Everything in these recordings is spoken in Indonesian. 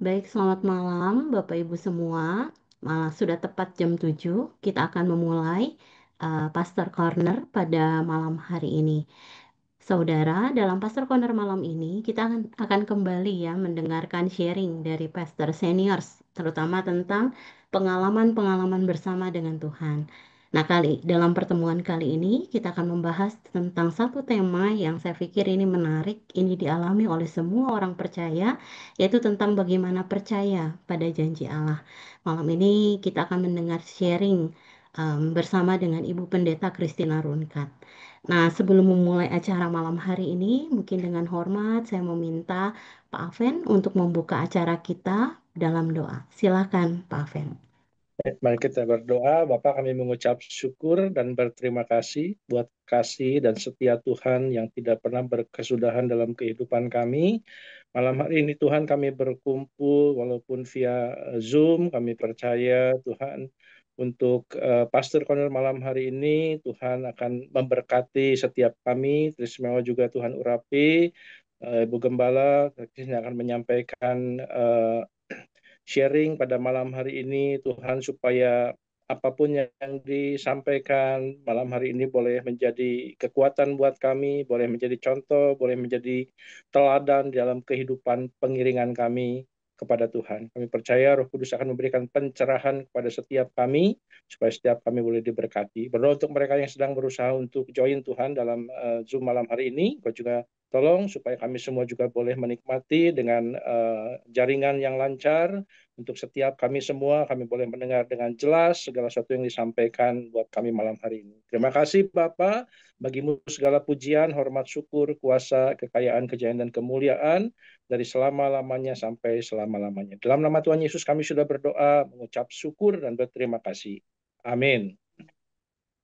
Baik, selamat malam Bapak Ibu semua. Sudah tepat jam 7. Kita akan memulai Pastor Corner pada malam hari ini. Saudara, dalam Pastor Corner malam ini kita akan kembali ya mendengarkan sharing dari pastor seniors, terutama tentang pengalaman-pengalaman bersama dengan Tuhan. Nah, dalam pertemuan kali ini kita akan membahas tentang satu tema yang saya pikir ini menarik, ini dialami oleh semua orang percaya, yaitu tentang bagaimana percaya pada janji Allah. Malam ini kita akan mendengar sharing bersama dengan Ibu Pendeta Christina Runkat. Nah, sebelum memulai acara malam hari ini, mungkin dengan hormat saya meminta Pak Aven untuk membuka acara kita dalam doa. Silakan, Pak Aven. Mari kita berdoa. Bapak, kami mengucap syukur dan berterima kasih buat kasih dan setia Tuhan yang tidak pernah berkesudahan dalam kehidupan kami. Malam hari ini Tuhan kami berkumpul walaupun via Zoom. Kami percaya Tuhan untuk Pastor Corner malam hari ini Tuhan akan memberkati setiap kami. Teristimewa juga Tuhan urapi. Ibu Gembala yang akan menyampaikan sharing pada malam hari ini Tuhan, supaya apapun yang disampaikan malam hari ini boleh menjadi kekuatan buat kami, boleh menjadi contoh, boleh menjadi teladan dalam kehidupan pengiringan kami kepada Tuhan. Kami percaya Roh Kudus akan memberikan pencerahan kepada setiap kami supaya setiap kami boleh diberkati. Berdoa untuk mereka yang sedang berusaha untuk join Tuhan dalam Zoom malam hari ini. Kau juga tolong supaya kami semua juga boleh menikmati dengan jaringan yang lancar. Untuk setiap kami semua, kami boleh mendengar dengan jelas segala sesuatu yang disampaikan buat kami malam hari ini. Terima kasih Bapa, bagimu segala pujian, hormat, syukur, kuasa, kekayaan, kejayaan, dan kemuliaan dari selama-lamanya sampai selama-lamanya. Dalam nama Tuhan Yesus kami sudah berdoa, mengucap syukur dan berterima kasih. Amin.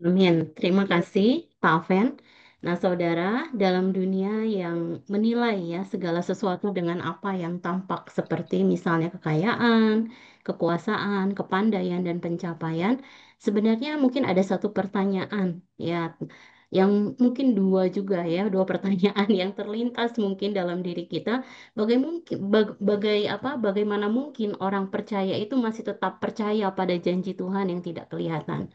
Amin. Terima kasih, Pak Aven. Nah, saudara, dalam dunia yang menilai ya segala sesuatu dengan apa yang tampak seperti misalnya kekayaan, kekuasaan, kepandaian, dan pencapaian, sebenarnya mungkin ada satu pertanyaan ya, yang mungkin dua juga ya, dua pertanyaan yang terlintas mungkin dalam diri kita. Bagaimana mungkin orang percaya itu masih tetap percaya pada janji Tuhan yang tidak kelihatan?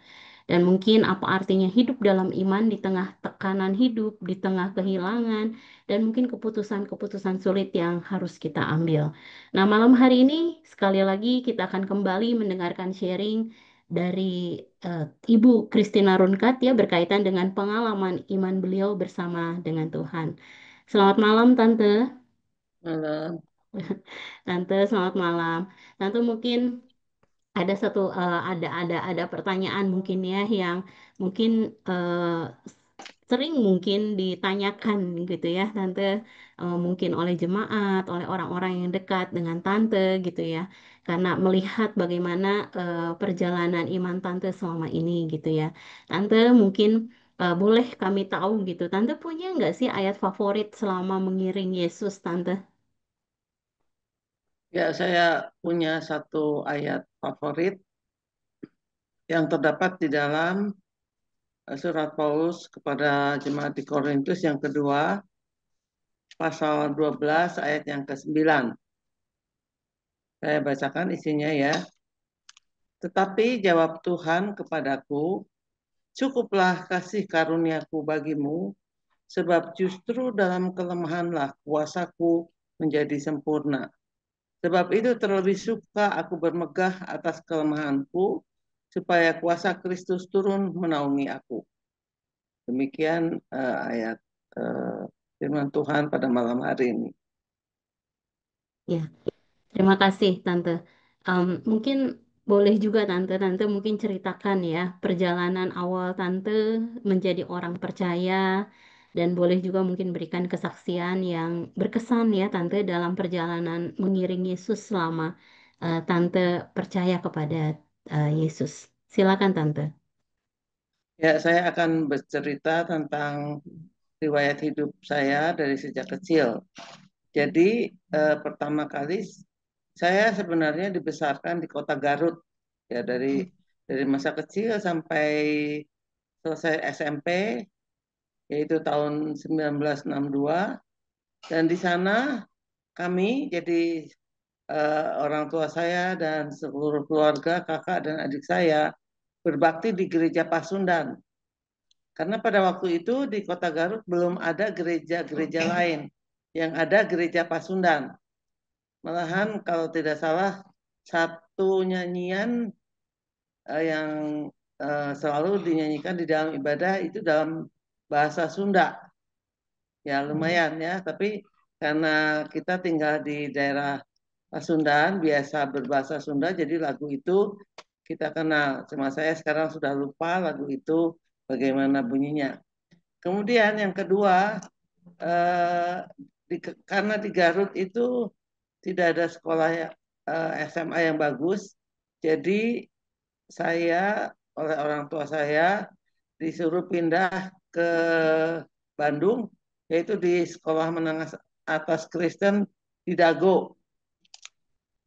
Dan mungkin apa artinya hidup dalam iman di tengah tekanan hidup, di tengah kehilangan, dan mungkin keputusan-keputusan sulit yang harus kita ambil. Nah, malam hari ini sekali lagi kita akan kembali mendengarkan sharing dari eh, Ibu Christina Runkat ya berkaitan dengan pengalaman iman beliau bersama dengan Tuhan. Selamat malam, Tante. Malam. Tante, selamat malam. Tante mungkin ada pertanyaan mungkin ya yang mungkin sering mungkin ditanyakan gitu ya tante, mungkin oleh jemaat, oleh orang-orang yang dekat dengan tante gitu ya, karena melihat bagaimana perjalanan iman tante selama ini gitu ya. Tante mungkin boleh kami tahu gitu, tante punya nggak sih ayat favorit selama mengiring Yesus, tante? Ya, saya punya satu ayat favorit yang terdapat di dalam surat Paulus kepada jemaat di Korintus yang kedua, pasal 12 ayat yang ke-9. Saya bacakan isinya ya. Tetapi jawab Tuhan kepadaku, cukuplah kasih karuniaku bagimu, sebab justru dalam kelemahanlah kuasaku menjadi sempurna. Sebab itu terlebih suka aku bermegah atas kelemahanku, supaya kuasa Kristus turun menaungi aku. Demikian ayat uh, firman Tuhan pada malam hari ini. Ya, terima kasih, Tante. Mungkin boleh juga Tante mungkin ceritakan ya perjalanan awal Tante menjadi orang percaya dan boleh juga mungkin berikan kesaksian yang berkesan ya Tante dalam perjalanan mengiring Yesus selama Tante percaya kepada Yesus. Silakan Tante. Ya, saya akan bercerita tentang riwayat hidup saya dari sejak kecil. Jadi pertama kali saya sebenarnya dibesarkan di kota Garut, ya dari masa kecil sampai selesai SMP, yaitu tahun 1962. Dan di sana kami jadi orang tua saya dan seluruh keluarga, kakak dan adik saya berbakti di gereja Pasundan. Karena pada waktu itu di Kota Garut belum ada gereja-gereja lain. Yang ada gereja Pasundan. Malahan kalau tidak salah satu nyanyian yang selalu dinyanyikan di dalam ibadah itu dalam bahasa Sunda. Ya lumayan ya, tapi karena kita tinggal di daerah Pasundan, biasa berbahasa Sunda, jadi lagu itu kita kenal. Cuma saya sekarang sudah lupa lagu itu bagaimana bunyinya. Kemudian yang kedua, karena di Garut itu tidak ada sekolah SMA yang bagus, jadi saya oleh orang tua saya disuruh pindah ke Bandung, yaitu di Sekolah Menengah Atas Kristen di Dago,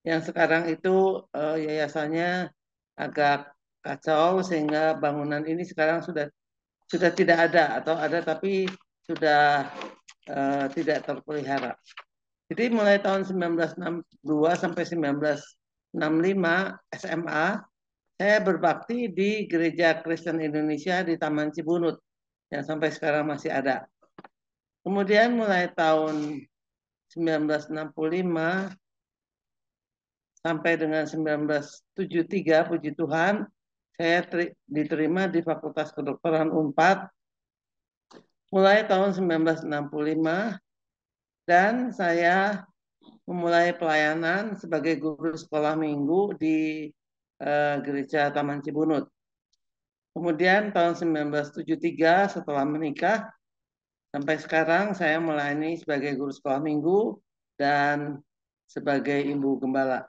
yang sekarang itu yayasannya agak kacau sehingga bangunan ini sekarang sudah tidak ada atau ada tapi sudah tidak terpelihara. Jadi mulai tahun 1962 sampai 1965 SMA saya berbakti di Gereja Kristen Indonesia di Taman Cibunut yang sampai sekarang masih ada. Kemudian mulai tahun 1965 sampai dengan 1973, puji Tuhan, saya diterima di Fakultas Kedokteran Unpad mulai tahun 1965 dan saya memulai pelayanan sebagai guru sekolah minggu di Gereja Taman Cibunut. Kemudian tahun 1973 setelah menikah sampai sekarang saya melayani sebagai guru sekolah minggu dan sebagai ibu gembala.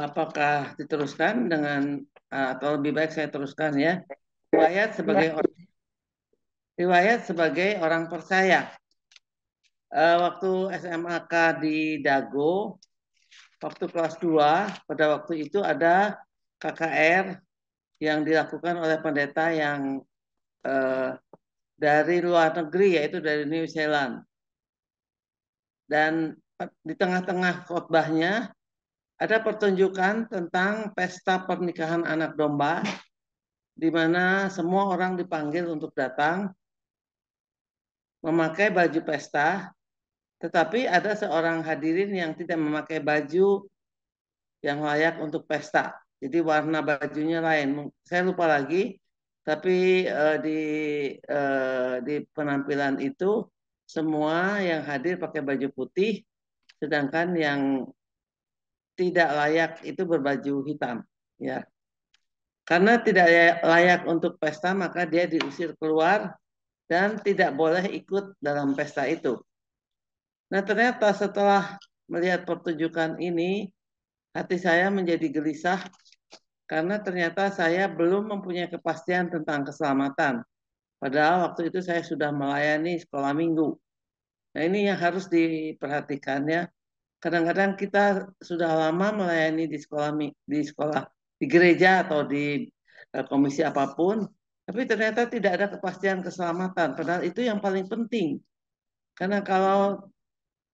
Apakah diteruskan dengan atau lebih baik saya teruskan ya? Riwayat sebagai orang percaya. Waktu SMAK di Dago, waktu kelas 2, pada waktu itu ada KKR yang dilakukan oleh pendeta yang dari luar negeri, yaitu dari New Zealand. Dan di tengah-tengah khotbahnya ada pertunjukan tentang pesta pernikahan anak domba, di mana semua orang dipanggil untuk datang memakai baju pesta, tetapi ada seorang hadirin yang tidak memakai baju yang layak untuk pesta. Jadi warna bajunya lain. Saya lupa lagi, tapi di penampilan itu semua yang hadir pakai baju putih, sedangkan yang tidak layak itu berbaju hitam. Ya, karena tidak layak untuk pesta, maka dia diusir keluar dan tidak boleh ikut dalam pesta itu. Nah, ternyata setelah melihat pertunjukan ini, hati saya menjadi gelisah karena ternyata saya belum mempunyai kepastian tentang keselamatan. Padahal waktu itu saya sudah melayani sekolah minggu. Nah, ini yang harus diperhatikan ya. Kadang-kadang kita sudah lama melayani di gereja atau di komisi apapun, tapi ternyata tidak ada kepastian keselamatan. Padahal itu yang paling penting. Karena kalau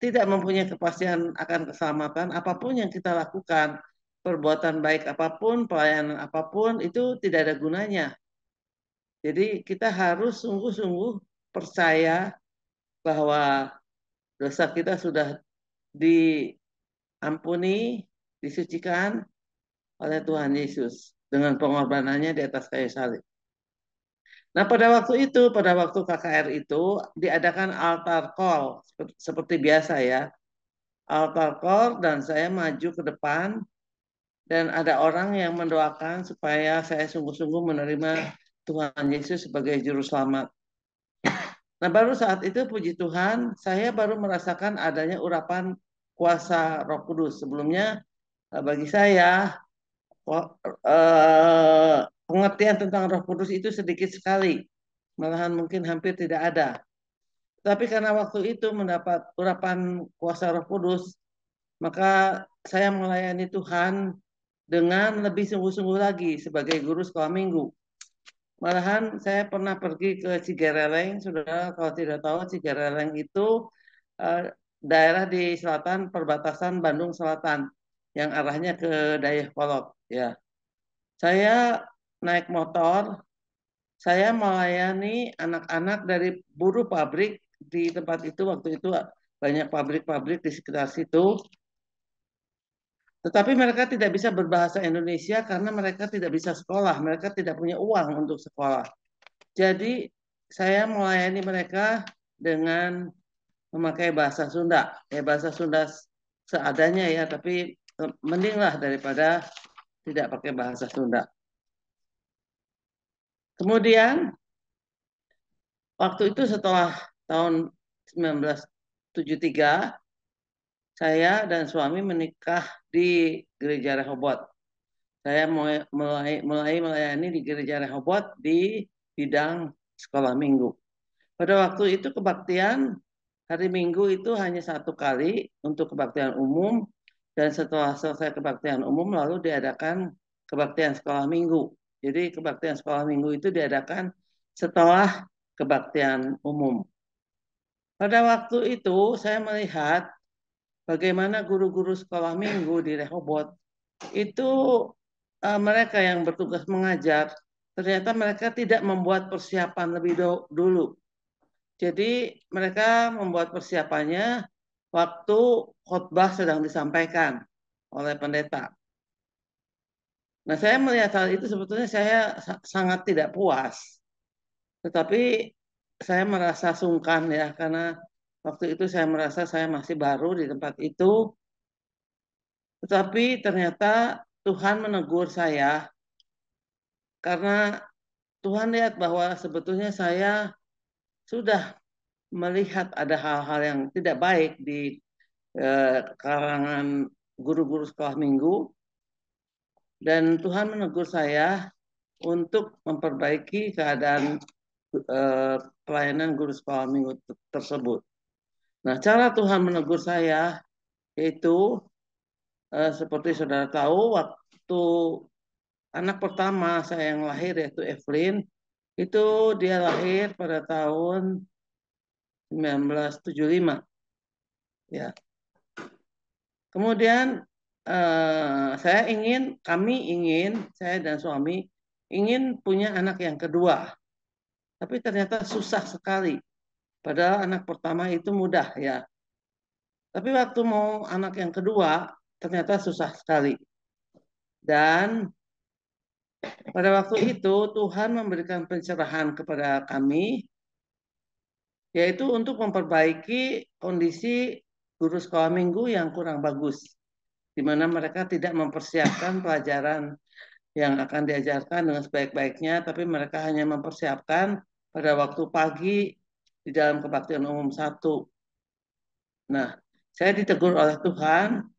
tidak mempunyai kepastian akan keselamatan, apapun yang kita lakukan, perbuatan baik apapun, pelayanan apapun, itu tidak ada gunanya. Jadi kita harus sungguh-sungguh percaya bahwa dosa kita sudah diampuni, disucikan oleh Tuhan Yesus dengan pengorbanannya di atas kayu salib. Nah, pada waktu KKR itu diadakan altar call seperti biasa ya. Altar call dan saya maju ke depan dan ada orang yang mendoakan supaya saya sungguh-sungguh menerima Tuhan Yesus sebagai juru selamat. Nah, baru saat itu puji Tuhan, saya baru merasakan adanya urapan kuasa Roh Kudus. Sebelumnya bagi saya pengertian tentang Roh Kudus itu sedikit sekali, malahan mungkin hampir tidak ada. Tapi karena waktu itu mendapat urapan kuasa Roh Kudus, maka saya melayani Tuhan dengan lebih sungguh-sungguh lagi sebagai guru sekolah minggu. Malahan saya pernah pergi ke Cigareleng, saudara kalau tidak tahu Cigareleng itu daerah di selatan perbatasan Bandung Selatan yang arahnya ke Dayakolot. Ya, saya naik motor, saya melayani anak-anak dari buruh pabrik di tempat itu. Waktu itu banyak pabrik-pabrik di sekitar situ. Tetapi mereka tidak bisa berbahasa Indonesia karena mereka tidak bisa sekolah, mereka tidak punya uang untuk sekolah. Jadi saya melayani mereka dengan memakai bahasa Sunda. Ya bahasa Sunda seadanya ya, tapi mendinglah daripada tidak pakai bahasa Sunda. Kemudian waktu itu setelah tahun 1973 saya dan suami menikah di Gereja Rehoboth. Saya mulai melayani di Gereja Rehoboth di bidang sekolah minggu. Pada waktu itu kebaktian hari Minggu itu hanya satu kali untuk kebaktian umum, dan setelah selesai kebaktian umum lalu diadakan kebaktian sekolah minggu. Jadi kebaktian sekolah minggu itu diadakan setelah kebaktian umum. Pada waktu itu saya melihat bagaimana guru-guru sekolah minggu di Rehoboth itu mereka yang bertugas mengajar, ternyata mereka tidak membuat persiapan lebih dulu. Jadi mereka membuat persiapannya waktu khotbah sedang disampaikan oleh pendeta. Nah, saya melihat hal itu sebetulnya saya sangat tidak puas. Tetapi saya merasa sungkan ya, karena waktu itu saya merasa saya masih baru di tempat itu. Tetapi ternyata Tuhan menegur saya karena Tuhan lihat bahwa sebetulnya saya sudah melihat ada hal-hal yang tidak baik di kalangan guru-guru sekolah minggu, dan Tuhan menegur saya untuk memperbaiki keadaan pelayanan guru sekolah minggu tersebut. Nah, cara Tuhan menegur saya yaitu seperti saudara tahu, waktu anak pertama saya yang lahir yaitu Evelyn, itu dia lahir pada tahun 1975. Ya. Kemudian saya dan suami ingin punya anak yang kedua. Tapi ternyata susah sekali. Padahal anak pertama itu mudah ya. Tapi waktu mau anak yang kedua, ternyata susah sekali. Dan pada waktu itu Tuhan memberikan pencerahan kepada kami, yaitu untuk memperbaiki kondisi guru sekolah minggu yang kurang bagus, di mana mereka tidak mempersiapkan pelajaran yang akan diajarkan dengan sebaik-baiknya, tapi mereka hanya mempersiapkan pada waktu pagi di dalam kebaktian umum 1. Nah, saya ditegur oleh Tuhan,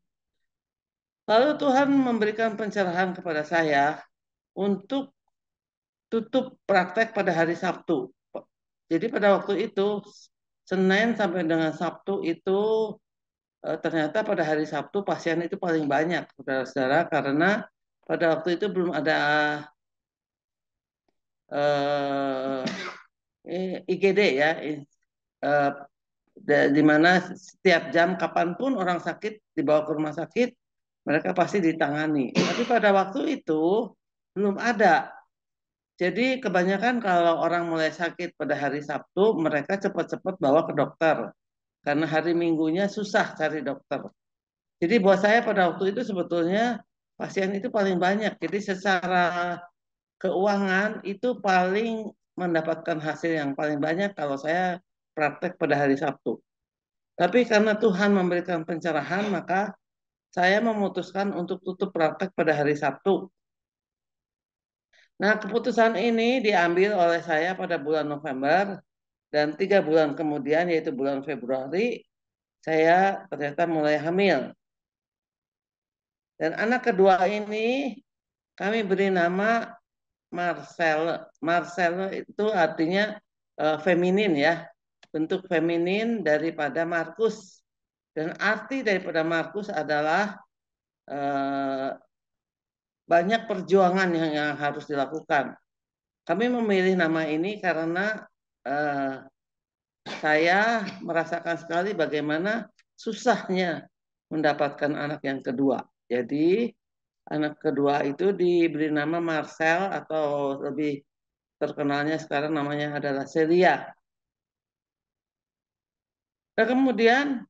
lalu Tuhan memberikan pencerahan kepada saya untuk tutup praktek pada hari Sabtu. Jadi pada waktu itu, Senin sampai dengan Sabtu itu ternyata pada hari Sabtu pasien itu paling banyak, saudara-saudara, karena pada waktu itu belum ada IGD ya, di mana setiap jam kapanpun orang sakit dibawa ke rumah sakit, mereka pasti ditangani. Tapi pada waktu itu belum ada. Jadi kebanyakan kalau orang mulai sakit pada hari Sabtu, mereka cepat-cepat bawa ke dokter. Karena hari Minggunya susah cari dokter. Jadi buat saya pada waktu itu sebetulnya pasien itu paling banyak. Jadi secara keuangan itu paling mendapatkan hasil yang paling banyak kalau saya praktek pada hari Sabtu. Tapi karena Tuhan memberikan pencerahan, maka saya memutuskan untuk tutup praktek pada hari Sabtu. Nah, keputusan ini diambil oleh saya pada bulan November, dan 3 bulan kemudian, yaitu bulan Februari, saya ternyata mulai hamil. Dan anak kedua ini kami beri nama Marcel. Marcel itu artinya feminin ya, bentuk feminin daripada Markus. Dan arti daripada Markus adalah banyak perjuangan yang harus dilakukan. Kami memilih nama ini karena saya merasakan sekali bagaimana susahnya mendapatkan anak yang kedua. Jadi anak kedua itu diberi nama Marcel atau lebih terkenalnya sekarang namanya adalah Celia. Nah, kemudian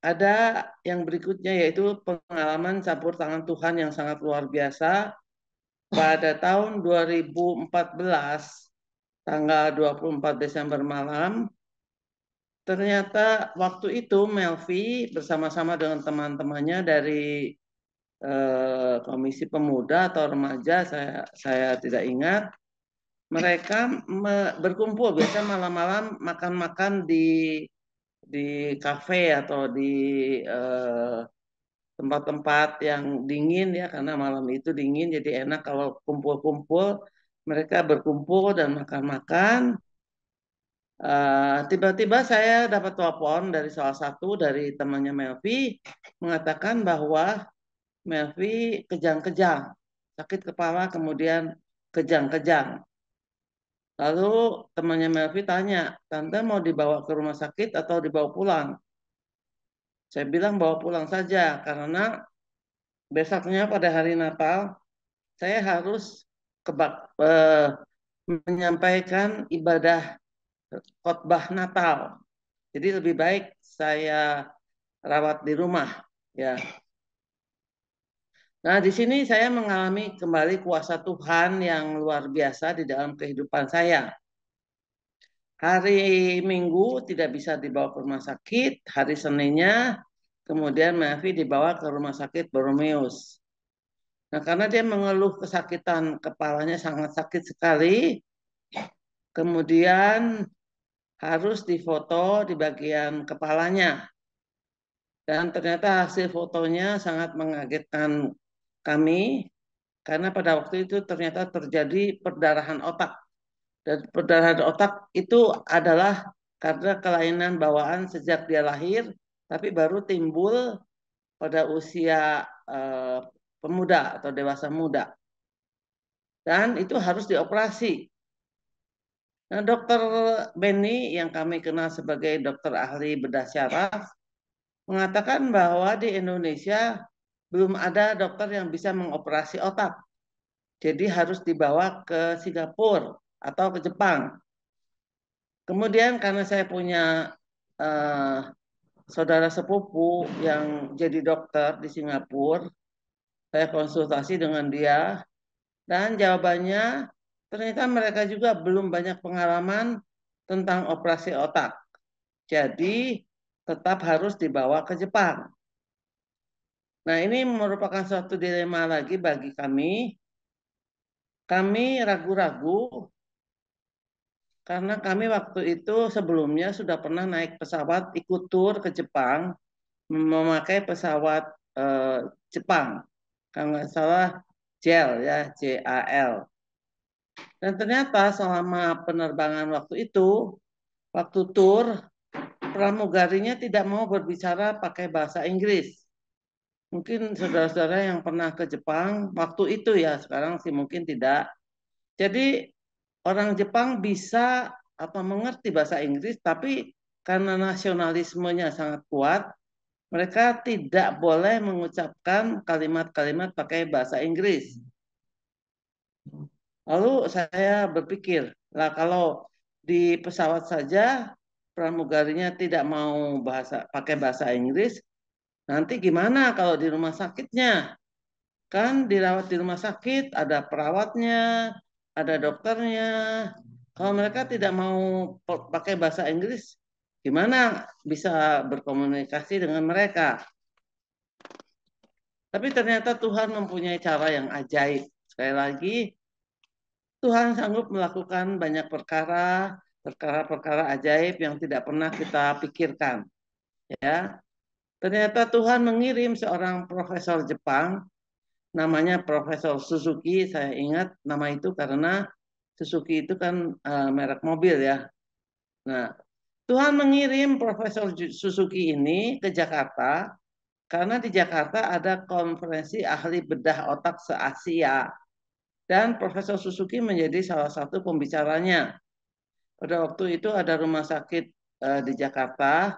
ada yang berikutnya yaitu pengalaman campur tangan Tuhan yang sangat luar biasa. Pada tahun 2014, tanggal 24 Desember malam, ternyata waktu itu Melvi bersama-sama dengan teman-temannya dari Komisi Pemuda atau Remaja, saya tidak ingat, mereka berkumpul biasa malam-malam makan-makan di kafe atau di tempat-tempat yang dingin ya, karena malam itu dingin jadi enak kalau kumpul-kumpul. Mereka berkumpul dan makan-makan. Tiba-tiba saya dapat telepon dari salah satu dari temannya Melvi mengatakan bahwa Melvi kejang-kejang, sakit kepala kemudian kejang-kejang. Lalu temannya Melvi tanya, tante mau dibawa ke rumah sakit atau dibawa pulang? Saya bilang bawa pulang saja karena besoknya pada hari Natal saya harus menyampaikan ibadah khotbah Natal. Jadi lebih baik saya rawat di rumah ya. Nah, di sini saya mengalami kembali kuasa Tuhan yang luar biasa di dalam kehidupan saya. Hari Minggu tidak bisa dibawa ke rumah sakit, hari Seninnya kemudian Melvi dibawa ke rumah sakit Boromeus. Nah, karena dia mengeluh kesakitan kepalanya sangat sakit sekali, kemudian harus difoto di bagian kepalanya. Dan ternyata hasil fotonya sangat mengagetkan kami, karena pada waktu itu ternyata terjadi perdarahan otak. Dan perdarahan otak itu adalah karena kelainan bawaan sejak dia lahir, tapi baru timbul pada usia pemuda atau dewasa muda. Dan itu harus dioperasi. Nah, dokter Benny yang kami kenal sebagai dokter ahli bedah syaraf mengatakan bahwa di Indonesia belum ada dokter yang bisa mengoperasi otak. Jadi harus dibawa ke Singapura atau ke Jepang. Kemudian karena saya punya saudara sepupu yang jadi dokter di Singapura, saya konsultasi dengan dia dan jawabannya ternyata mereka juga belum banyak pengalaman tentang operasi otak. Jadi tetap harus dibawa ke Jepang. Nah, ini merupakan suatu dilema lagi bagi kami. Kami ragu-ragu karena kami waktu itu sebelumnya sudah pernah naik pesawat ikut tur ke Jepang, memakai pesawat Jepang. Kalau nggak salah JAL ya, JAL. Dan ternyata selama penerbangan waktu itu, waktu tur, pramugarinya tidak mau berbicara pakai bahasa Inggris. Mungkin saudara-saudara yang pernah ke Jepang waktu itu ya, sekarang sih mungkin tidak. Jadi orang Jepang bisa apa mengerti bahasa Inggris, tapi karena nasionalismenya sangat kuat, mereka tidak boleh mengucapkan kalimat-kalimat pakai bahasa Inggris. Lalu saya berpikir, lah kalau di pesawat saja pramugarinya tidak mau pakai bahasa Inggris, nanti gimana kalau di rumah sakitnya? Kan dirawat di rumah sakit, ada perawatnya, ada dokternya. Kalau mereka tidak mau pakai bahasa Inggris, gimana bisa berkomunikasi dengan mereka? Tapi ternyata Tuhan mempunyai cara yang ajaib. Sekali lagi, Tuhan sanggup melakukan banyak perkara-perkara ajaib yang tidak pernah kita pikirkan. Ya, ternyata Tuhan mengirim seorang profesor Jepang, namanya Profesor Suzuki. Saya ingat nama itu karena Suzuki itu kan merek mobil ya. Nah, Tuhan mengirim Profesor Suzuki ini ke Jakarta karena di Jakarta ada konferensi ahli bedah otak se-Asia. Dan Profesor Suzuki menjadi salah satu pembicaranya. Pada waktu itu ada rumah sakit di Jakarta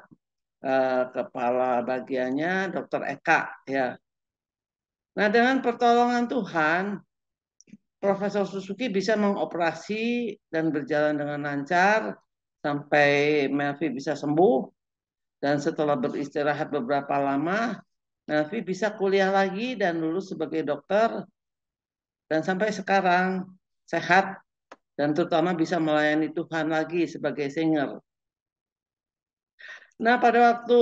kepala bagiannya Dr. Eka ya. Nah, dengan pertolongan Tuhan, Profesor Suzuki bisa mengoperasi dan berjalan dengan lancar sampai Melvi bisa sembuh. Dan setelah beristirahat beberapa lama, Melvi bisa kuliah lagi dan lulus sebagai dokter. Dan sampai sekarang sehat dan terutama bisa melayani Tuhan lagi sebagai singer. Nah, pada waktu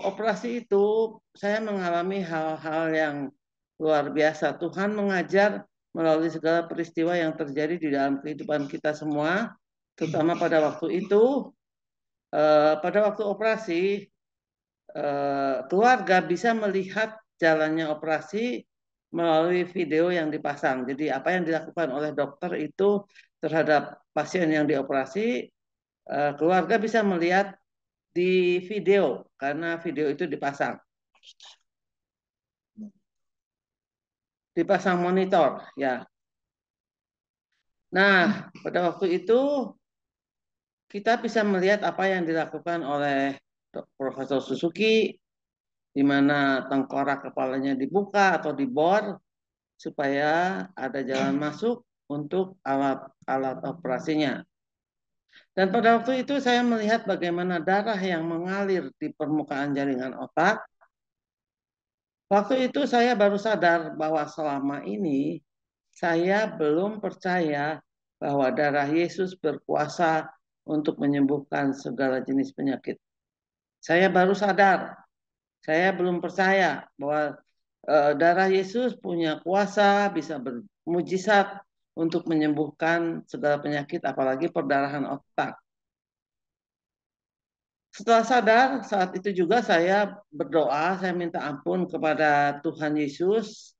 operasi itu, saya mengalami hal-hal yang luar biasa. Tuhan mengajar melalui segala peristiwa yang terjadi di dalam kehidupan kita semua, terutama pada waktu itu. Pada waktu operasi, keluarga bisa melihat jalannya operasi melalui video yang dipasang. Jadi apa yang dilakukan oleh dokter itu terhadap pasien yang dioperasi, keluarga bisa melihat di video karena video itu dipasang monitor ya. Nah, pada waktu itu kita bisa melihat apa yang dilakukan oleh Profesor Suzuki, di mana tengkorak kepalanya dibuka atau dibor supaya ada jalan masuk untuk alat-alat operasinya. Dan pada waktu itu saya melihat bagaimana darah yang mengalir di permukaan jaringan otak. Waktu itu saya baru sadar bahwa selama ini saya belum percaya bahwa darah Yesus berkuasa untuk menyembuhkan segala jenis penyakit. Saya baru sadar, saya belum percaya bahwa darah Yesus punya kuasa, bisa bermujizat untuk menyembuhkan segala penyakit, apalagi perdarahan otak. Setelah sadar, saat itu juga saya berdoa, saya minta ampun kepada Tuhan Yesus.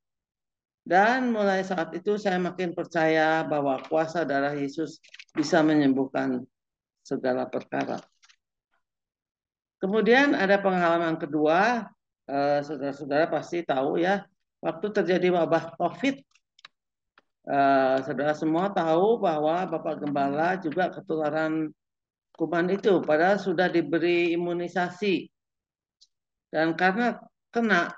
Dan mulai saat itu saya makin percaya bahwa kuasa darah Yesus bisa menyembuhkan segala perkara. Kemudian ada pengalaman kedua, saudara-saudara pasti tahu ya, waktu terjadi wabah COVID, saudara semua tahu bahwa Bapak Gembala juga ketularan kuman itu, padahal sudah diberi imunisasi. Dan karena kena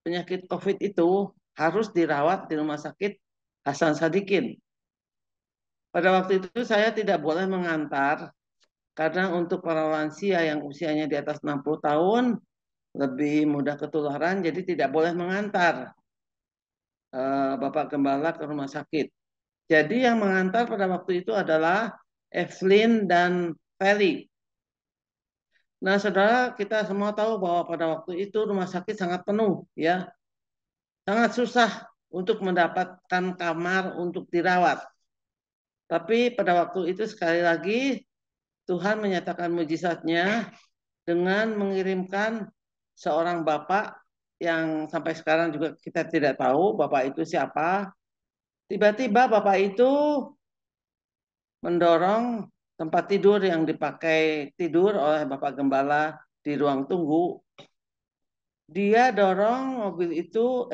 penyakit COVID itu harus dirawat di rumah sakit Hasan Sadikin. Pada waktu itu saya tidak boleh mengantar karena untuk para lansia yang usianya di atas 60 tahun lebih mudah ketularan, jadi tidak boleh mengantar Bapak Gembala ke rumah sakit. Jadi yang mengantar pada waktu itu adalah Evelyn dan Feli. Nah, saudara, kita semua tahu bahwa pada waktu itu rumah sakit sangat penuh, ya, sangat susah untuk mendapatkan kamar untuk dirawat. Tapi pada waktu itu sekali lagi Tuhan menyatakan mujizatnya dengan mengirimkan seorang bapak yang sampai sekarang juga kita tidak tahu bapak itu siapa. Tiba-tiba bapak itu mendorong tempat tidur yang dipakai tidur oleh Bapak Gembala di ruang tunggu. Dia dorong mobil itu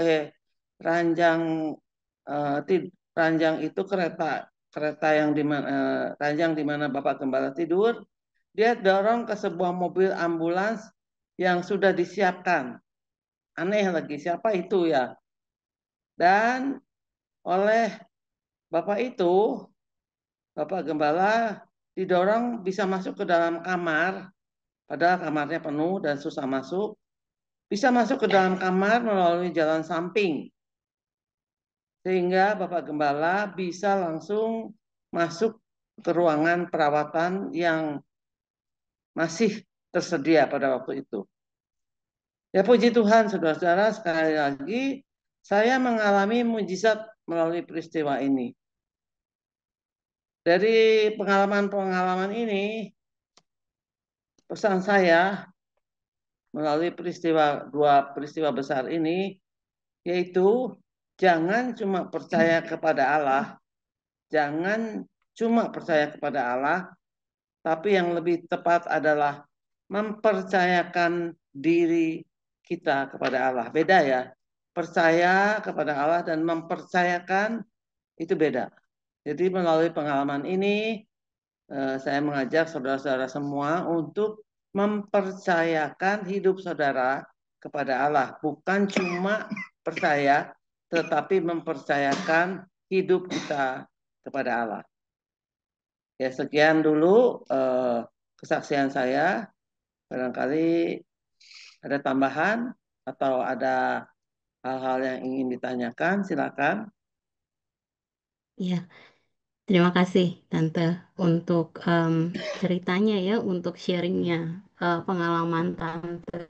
ranjang ranjang itu kereta yang ranjang di mana Bapak Gembala tidur. Dia dorong ke sebuah mobil ambulans yang sudah disiapkan. Aneh lagi, siapa itu ya? Dan oleh Bapak itu, Bapak Gembala didorong bisa masuk ke dalam kamar, padahal kamarnya penuh dan susah masuk. Bisa masuk ke dalam kamar melalui jalan samping. Sehingga Bapak Gembala bisa langsung masuk ke ruangan perawatan yang masih tersedia pada waktu itu. Ya puji Tuhan, saudara-saudara, sekali lagi saya mengalami mujizat melalui peristiwa ini. Dari pengalaman-pengalaman ini, pesan saya melalui dua peristiwa besar ini, yaitu jangan cuma percaya kepada Allah, jangan cuma percaya kepada Allah, tapi yang lebih tepat adalah mempercayakan diri kita kepada Allah. Beda ya, percaya kepada Allah dan mempercayakan itu beda. Jadi melalui pengalaman ini, saya mengajak saudara-saudara semua untuk mempercayakan hidup saudara kepada Allah, bukan cuma percaya, tetapi mempercayakan hidup kita kepada Allah. Ya, sekian dulu kesaksian saya. Barangkali ada tambahan atau ada hal-hal yang ingin ditanyakan, silakan. Ya, terima kasih Tante untuk ceritanya ya, untuk sharingnya, pengalaman Tante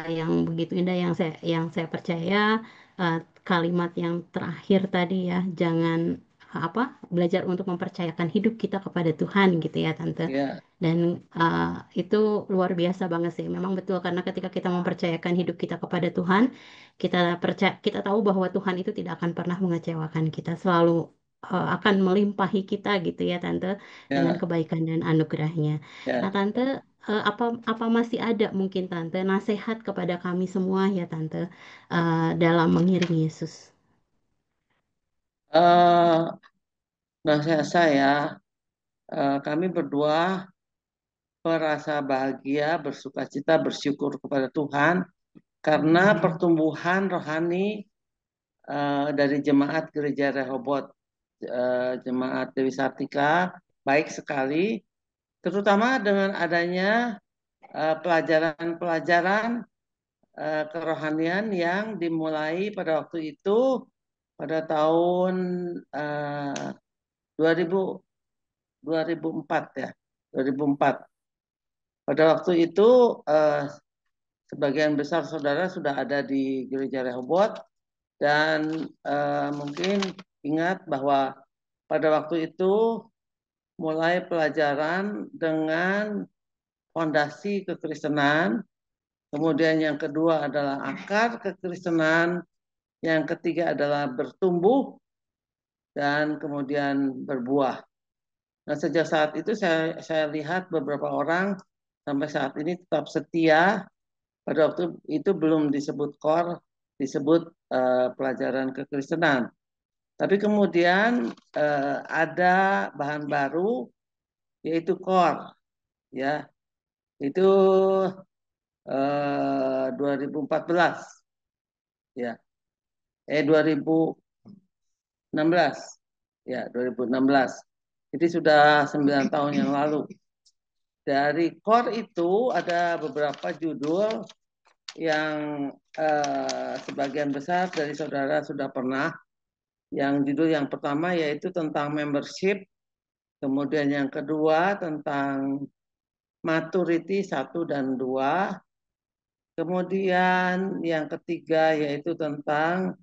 yang begitu indah, yang saya percaya, eh, kalimat yang terakhir tadi ya, jangan apa belajar untuk mempercayakan hidup kita kepada Tuhan gitu ya Tante. Ya, Dan itu luar biasa banget sih. Memang betul, karena ketika kita mempercayakan hidup kita kepada Tuhan, kita tahu bahwa Tuhan itu tidak akan pernah mengecewakan kita, selalu akan melimpahi kita gitu ya Tante, dengan ya, kebaikan dan anugerahnya. Nah ya. Tante, apa apa masih ada mungkin Tante nasihat kepada kami semua ya Tante, dalam mengiring Yesus? Eh, nasihat saya, kami berdua merasa bahagia, bersuka cita, bersyukur kepada Tuhan karena pertumbuhan rohani dari jemaat Gereja Rehoboth, jemaat Dewi Sartika baik sekali, terutama dengan adanya pelajaran-pelajaran kerohanian yang dimulai pada waktu itu pada tahun 2000 2004 ya, 2004. Pada waktu itu sebagian besar saudara sudah ada di Gereja Rehoboth dan mungkin ingat bahwa pada waktu itu mulai pelajaran dengan fondasi kekristenan, kemudian yang kedua adalah akar kekristenan, yang ketiga adalah bertumbuh dan kemudian berbuah. Nah, sejak saat itu saya lihat beberapa orang sampai saat ini tetap setia. Pada waktu itu belum disebut core, disebut pelajaran kekristenan. Tapi kemudian ada bahan baru yaitu core, ya, itu 2014, ya, 2016, ya 2016. Jadi sudah 9 tahun yang lalu. Dari core itu ada beberapa judul yang sebagian besar dari saudara sudah pernah. Yang judul yang pertama yaitu tentang membership, kemudian yang kedua tentang maturity 1 dan 2, kemudian yang ketiga yaitu tentang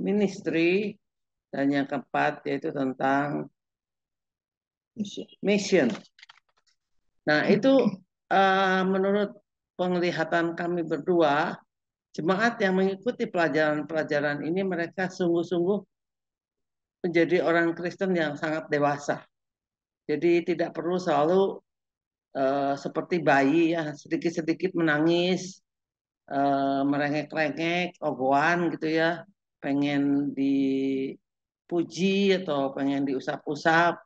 ministry, dan yang keempat yaitu tentang mission. Nah, itu menurut penglihatan kami berdua, jemaat yang mengikuti pelajaran-pelajaran ini mereka sungguh-sungguh menjadi orang Kristen yang sangat dewasa. Jadi tidak perlu selalu seperti bayi ya, sedikit-sedikit menangis, merengek-rengek, ogohan gitu ya, pengen dipuji atau pengen diusap-usap.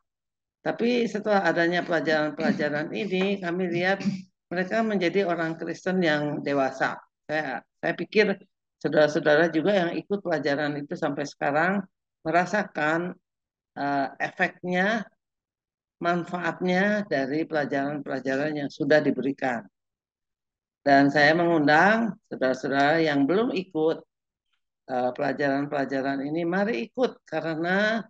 Tapi setelah adanya pelajaran-pelajaran ini, kami lihat mereka menjadi orang Kristen yang dewasa. Saya pikir saudara-saudara juga yang ikut pelajaran itu sampai sekarang merasakan efeknya, manfaatnya dari pelajaran-pelajaran yang sudah diberikan. Dan saya mengundang saudara-saudara yang belum ikut pelajaran-pelajaran ini, mari ikut, karena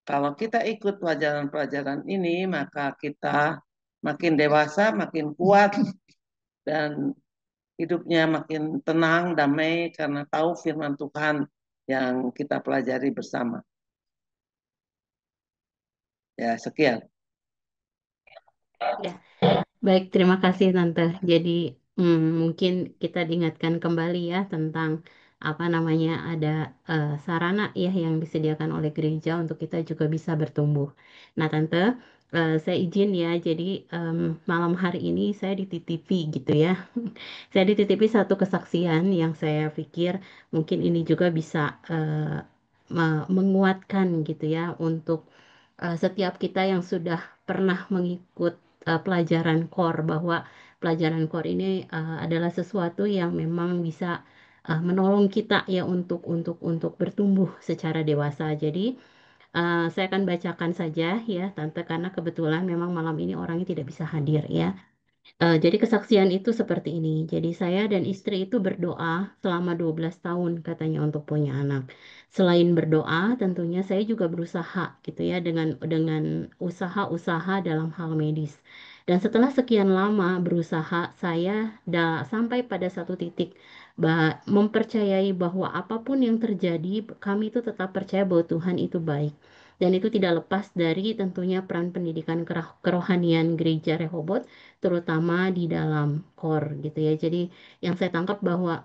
kalau kita ikut pelajaran-pelajaran ini, maka kita makin dewasa, makin kuat, dan hidupnya makin tenang, damai, karena tahu firman Tuhan yang kita pelajari bersama. Ya, sekian. Ya, baik, terima kasih Tante. Jadi mungkin kita diingatkan kembali ya tentang apa namanya, ada sarana ya yang disediakan oleh gereja untuk kita juga bisa bertumbuh. Nah Tante, saya izin ya. Jadi malam hari ini saya dititipi gitu ya. Saya dititipi satu kesaksian yang saya pikir mungkin ini juga bisa menguatkan gitu ya untuk setiap kita yang sudah pernah mengikut pelajaran core, bahwa pelajaran core ini adalah sesuatu yang memang bisa menolong kita ya untuk bertumbuh secara dewasa. Jadi saya akan bacakan saja ya Tante, karena kebetulan memang malam ini orangnya tidak bisa hadir ya. Jadi kesaksian itu seperti ini. Jadi saya dan istri itu berdoa selama 12 tahun katanya untuk punya anak. Selain berdoa, tentunya saya juga berusaha gitu ya dengan usaha-usaha dalam hal medis. Dan setelah sekian lama berusaha, saya sampai pada satu titik mempercayai bahwa apapun yang terjadi, kami itu tetap percaya bahwa Tuhan itu baik. Dan itu tidak lepas dari tentunya peran pendidikan kerohanian Gereja Rehoboth, terutama di dalam core gitu ya. Jadi yang saya tangkap bahwa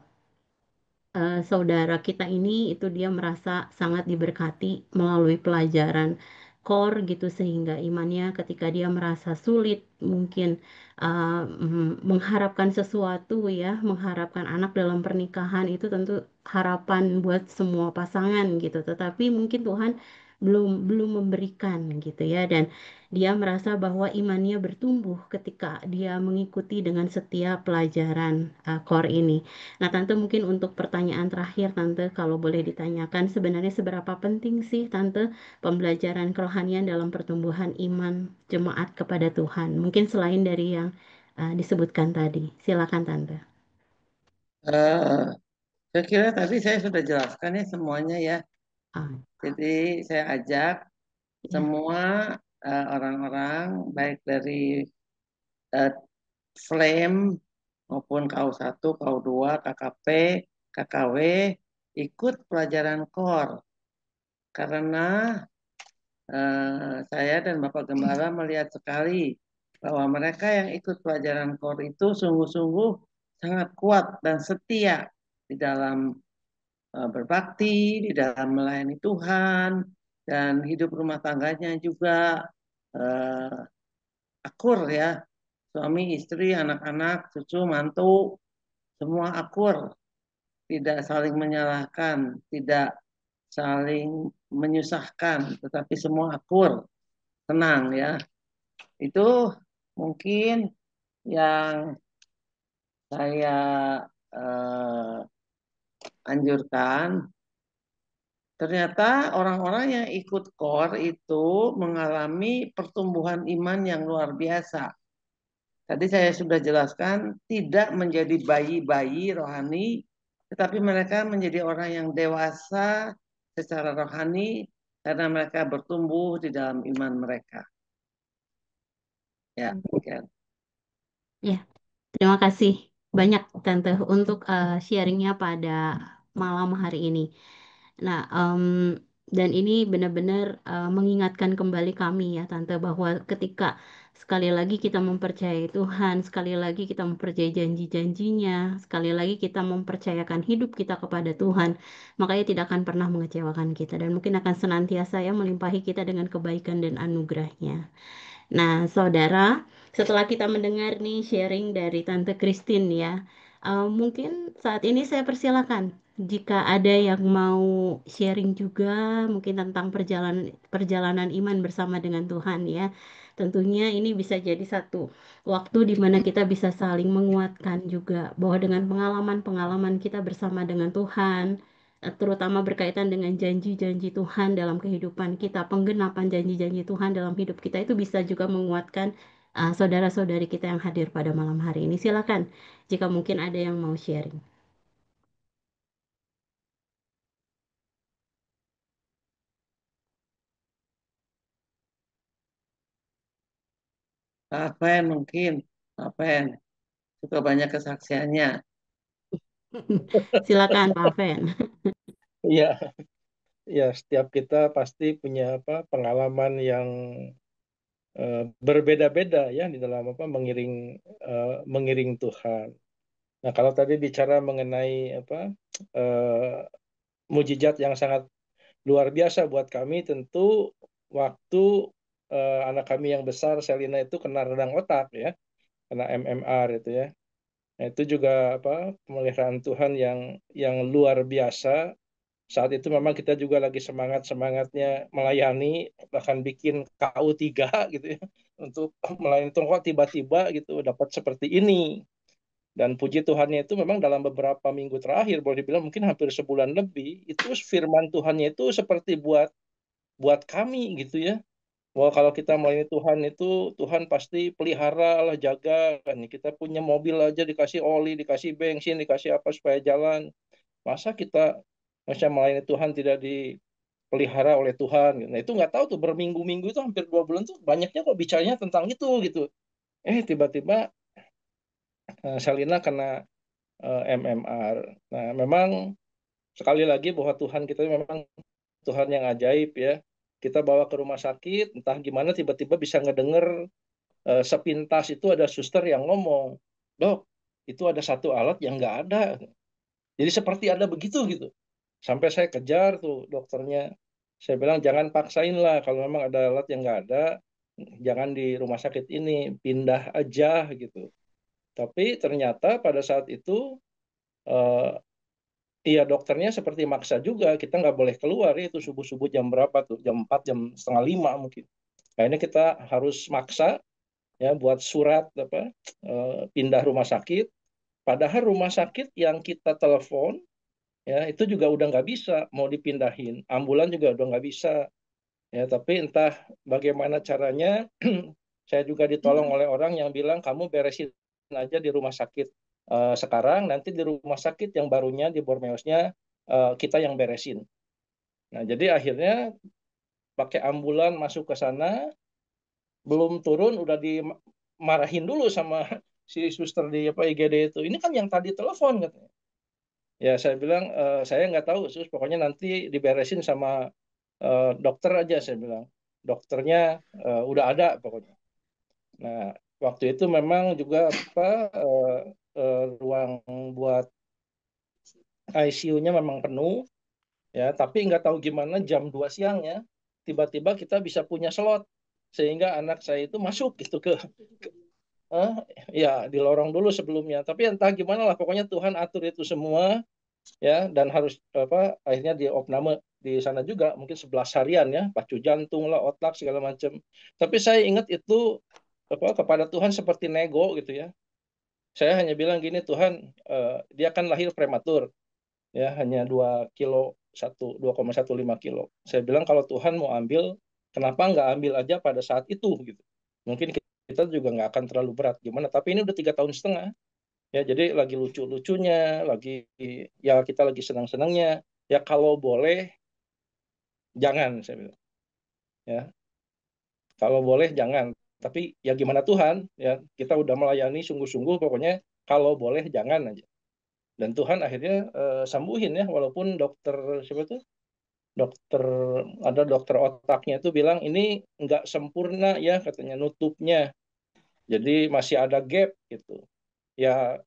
saudara kita ini itu dia merasa sangat diberkati melalui pelajaran core gitu, sehingga imannya ketika dia merasa sulit mungkin mengharapkan sesuatu ya, mengharapkan anak dalam pernikahan itu tentu harapan buat semua pasangan gitu, tetapi mungkin Tuhan belum belum memberikan gitu ya, dan dia merasa bahwa imannya bertumbuh ketika dia mengikuti dengan setia pelajaran core ini. Nah, Tante, mungkin untuk pertanyaan terakhir, Tante, kalau boleh ditanyakan, sebenarnya seberapa penting sih, Tante, pembelajaran kerohanian dalam pertumbuhan iman jemaat kepada Tuhan? Mungkin selain dari yang disebutkan tadi. Silakan, Tante. Eh, saya kira tadi saya sudah jelaskan ya semuanya ya. Ah, Jadi saya ajak ya, semua orang-orang baik dari eh, Flame maupun KU1, KU2, KKP, KKW ikut pelajaran core karena saya dan Bapak Gembala melihat sekali bahwa mereka yang ikut pelajaran core itu sungguh-sungguh sangat kuat dan setia di dalam berbakti, di dalam melayani Tuhan, dan hidup rumah tangganya juga eh, akur ya. Suami, istri, anak-anak, cucu, mantu, semua akur, tidak saling menyalahkan, tidak saling menyusahkan, tetapi semua akur, tenang ya. Itu mungkin yang saya eh, anjurkan. Ternyata orang-orang yang ikut core itu mengalami pertumbuhan iman yang luar biasa. Tadi saya sudah jelaskan, tidak menjadi bayi-bayi rohani, tetapi mereka menjadi orang yang dewasa secara rohani karena mereka bertumbuh di dalam iman mereka. Ya, demikian. ya. Terima kasih banyak, Tante, untuk sharingnya pada malam hari ini. Nah, dan ini benar-benar mengingatkan kembali kami ya, Tante, bahwa ketika sekali lagi kita mempercayai Tuhan, sekali lagi kita mempercayai janji-janjinya, sekali lagi kita mempercayakan hidup kita kepada Tuhan, makanya tidak akan pernah mengecewakan kita dan mungkin akan senantiasa ya melimpahi kita dengan kebaikan dan anugerahnya. Nah, saudara, setelah kita mendengar nih sharing dari Tante Christine ya, mungkin saat ini saya persilakan jika ada yang mau sharing juga mungkin tentang perjalanan perjalanan iman bersama dengan Tuhan ya. Tentunya ini bisa jadi satu waktu di mana kita bisa saling menguatkan juga bahwa dengan pengalaman-pengalaman kita bersama dengan Tuhan, terutama berkaitan dengan janji-janji Tuhan dalam kehidupan kita, penggenapan janji-janji Tuhan dalam hidup kita itu bisa juga menguatkan saudara-saudari kita yang hadir pada malam hari ini. Silakan, jika mungkin ada yang mau sharing. Apa yang mungkin, apa yang suka banyak kesaksiannya. Silakan, Pak Fen. Iya, ya setiap kita pasti punya apa pengalaman yang berbeda-beda ya di dalam apa mengiring Tuhan. Nah, kalau tadi bicara mengenai apa mujizat yang sangat luar biasa buat kami, tentu waktu anak kami yang besar Selina itu kena radang otak ya, kena MMR itu ya. Nah, itu juga apa pemeliharaan Tuhan yang luar biasa. Saat itu memang kita juga lagi semangat-semangatnya melayani, bahkan bikin KU3 gitu ya, untuk melayani Tuhan, kok tiba-tiba gitu dapat seperti ini. Dan puji Tuhannya itu memang dalam beberapa minggu terakhir, boleh dibilang mungkin hampir sebulan lebih, itu firman Tuhannya itu seperti buat kami gitu ya. Bahwa kalau kita melayani Tuhan itu, Tuhan pasti pelihara lah, jaga. Kan kita punya mobil aja dikasih oli, dikasih bensin, dikasih apa supaya jalan. Masa kita melayani Tuhan tidak dipelihara oleh Tuhan? Nah itu nggak tahu tuh, berminggu-minggu itu hampir 2 bulan tuh banyaknya kok bicaranya tentang itu gitu. Tiba-tiba Salina kena MMR. Nah memang sekali lagi bahwa Tuhan kita memang Tuhan yang ajaib ya. Kita bawa ke rumah sakit, entah gimana tiba-tiba bisa ngedenger sepintas itu ada suster yang ngomong, "Dok, itu ada satu alat yang nggak ada." Jadi seperti ada begitu gitu. Sampai saya kejar tuh dokternya. Saya bilang jangan paksain lah, kalau memang ada alat yang nggak ada, jangan di rumah sakit ini, pindah aja gitu. Tapi ternyata pada saat itu eh, iya dokternya seperti maksa juga, kita nggak boleh keluar ya, itu subuh-subuh jam berapa tuh, jam 4, jam setengah 5 mungkin. Akhirnya kita harus maksa ya buat surat apa pindah rumah sakit. Padahal rumah sakit yang kita telepon ya itu juga udah nggak bisa mau dipindahin, ambulan juga udah nggak bisa ya. Tapi entah bagaimana caranya, saya juga ditolong oleh orang yang bilang kamu beresin aja di rumah sakit sekarang, nanti di rumah sakit yang barunya di Bormeosnya kita yang beresin. Nah jadi akhirnya pakai ambulan masuk ke sana, belum turun udah dimarahin dulu sama si suster di apa IGD itu. Ini kan yang tadi telepon katanya. Ya saya bilang saya nggak tahu sus, pokoknya nanti diberesin sama dokter aja, saya bilang. Dokternya udah ada pokoknya. Nah waktu itu memang juga apa ruang buat ICU-nya memang penuh ya, tapi nggak tahu gimana jam 2 siangnya tiba-tiba kita bisa punya slot sehingga anak saya itu masuk gitu eh, ya di lorong dulu sebelumnya. Tapi entah gimana lah, pokoknya Tuhan atur itu semua ya, dan harus apa akhirnya di opname di sana juga mungkin 11 harian ya, pacu jantung lah, otak segala macam. Tapi saya ingat itu apa kepada Tuhan seperti nego gitu ya. Saya hanya bilang gini, Tuhan, dia kan lahir prematur ya, hanya 2,15 kilo. Saya bilang kalau Tuhan mau ambil, kenapa nggak ambil aja pada saat itu gitu. Mungkin kita juga nggak akan terlalu berat gimana. Tapi ini udah 3 tahun setengah ya, jadi lagi lucu-lucunya, lagi ya kita lagi senang-senangnya. Ya kalau boleh jangan, saya bilang ya. Kalau boleh jangan. Tapi ya gimana Tuhan ya, kita udah melayani sungguh-sungguh, pokoknya kalau boleh jangan aja. Dan Tuhan akhirnya sembuhin ya, walaupun dokter siapa tuh, dokter ada dokter otaknya itu bilang ini nggak sempurna ya katanya nutupnya, jadi masih ada gap gitu ya.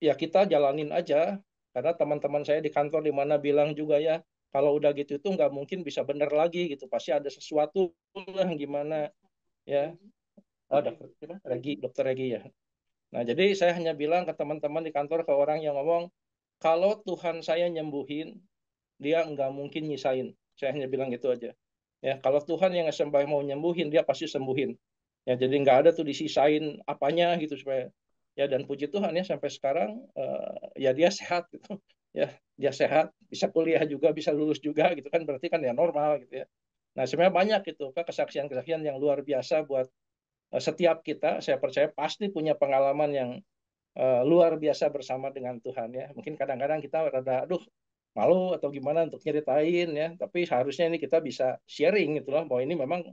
Ya kita jalanin aja, karena teman-teman saya di kantor di mana bilang juga ya, kalau udah gitu itu nggak mungkin bisa bener lagi gitu, pasti ada sesuatu lah gimana ya. Dokter Regi ya. Nah jadi saya hanya bilang ke teman-teman di kantor, ke orang yang ngomong, kalau Tuhan saya nyembuhin, dia nggak mungkin nyisain. Saya hanya bilang gitu aja. Ya, kalau Tuhan yang sembah mau nyembuhin, dia pasti sembuhin. Ya, jadi nggak ada tuh disisain apanya gitu supaya ya. Dan puji Tuhan ya sampai sekarang ya dia sehat gitu. Ya, dia sehat, bisa kuliah juga, bisa lulus juga gitu kan, berarti kan ya normal gitu ya. Nah, sebenarnya banyak gitu kesaksian-kesaksian yang luar biasa buat setiap kita. Saya percaya pasti punya pengalaman yang luar biasa bersama dengan Tuhan ya. Mungkin kadang-kadang kita rada aduh malu atau gimana untuk nyeritain ya, tapi seharusnya ini kita bisa sharing gitu loh, bahwa ini memang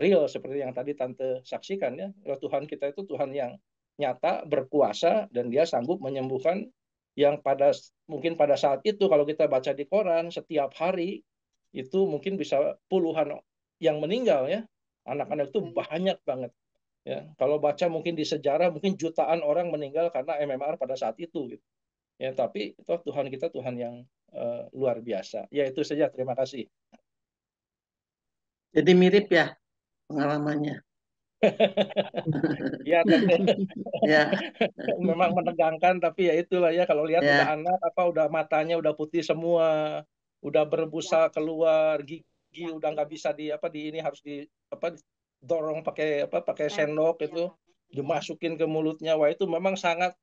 real seperti yang tadi Tante saksikan ya. Bahwa Tuhan kita itu Tuhan yang nyata, berkuasa, dan dia sanggup menyembuhkan yang mungkin pada saat itu kalau kita baca di koran setiap hari itu mungkin bisa puluhan yang meninggal ya. Anak-anak itu banyak banget ya. Kalau baca mungkin di sejarah mungkin jutaan orang meninggal karena MMR pada saat itu gitu. Ya, tapi itu Tuhan kita Tuhan yang luar biasa. Ya itu saja. Terima kasih. Jadi mirip ya pengalamannya. Ya, tentu Ya, memang menegangkan, tapi ya itulah ya, kalau lihat udah ya, anak apa udah matanya udah putih semua, udah berbusa keluar, gigi udah nggak bisa di apa di ini harus di apa dorong pakai apa, pakai sendok itu, dimasukin ke mulutnya. Wah, itu memang sangat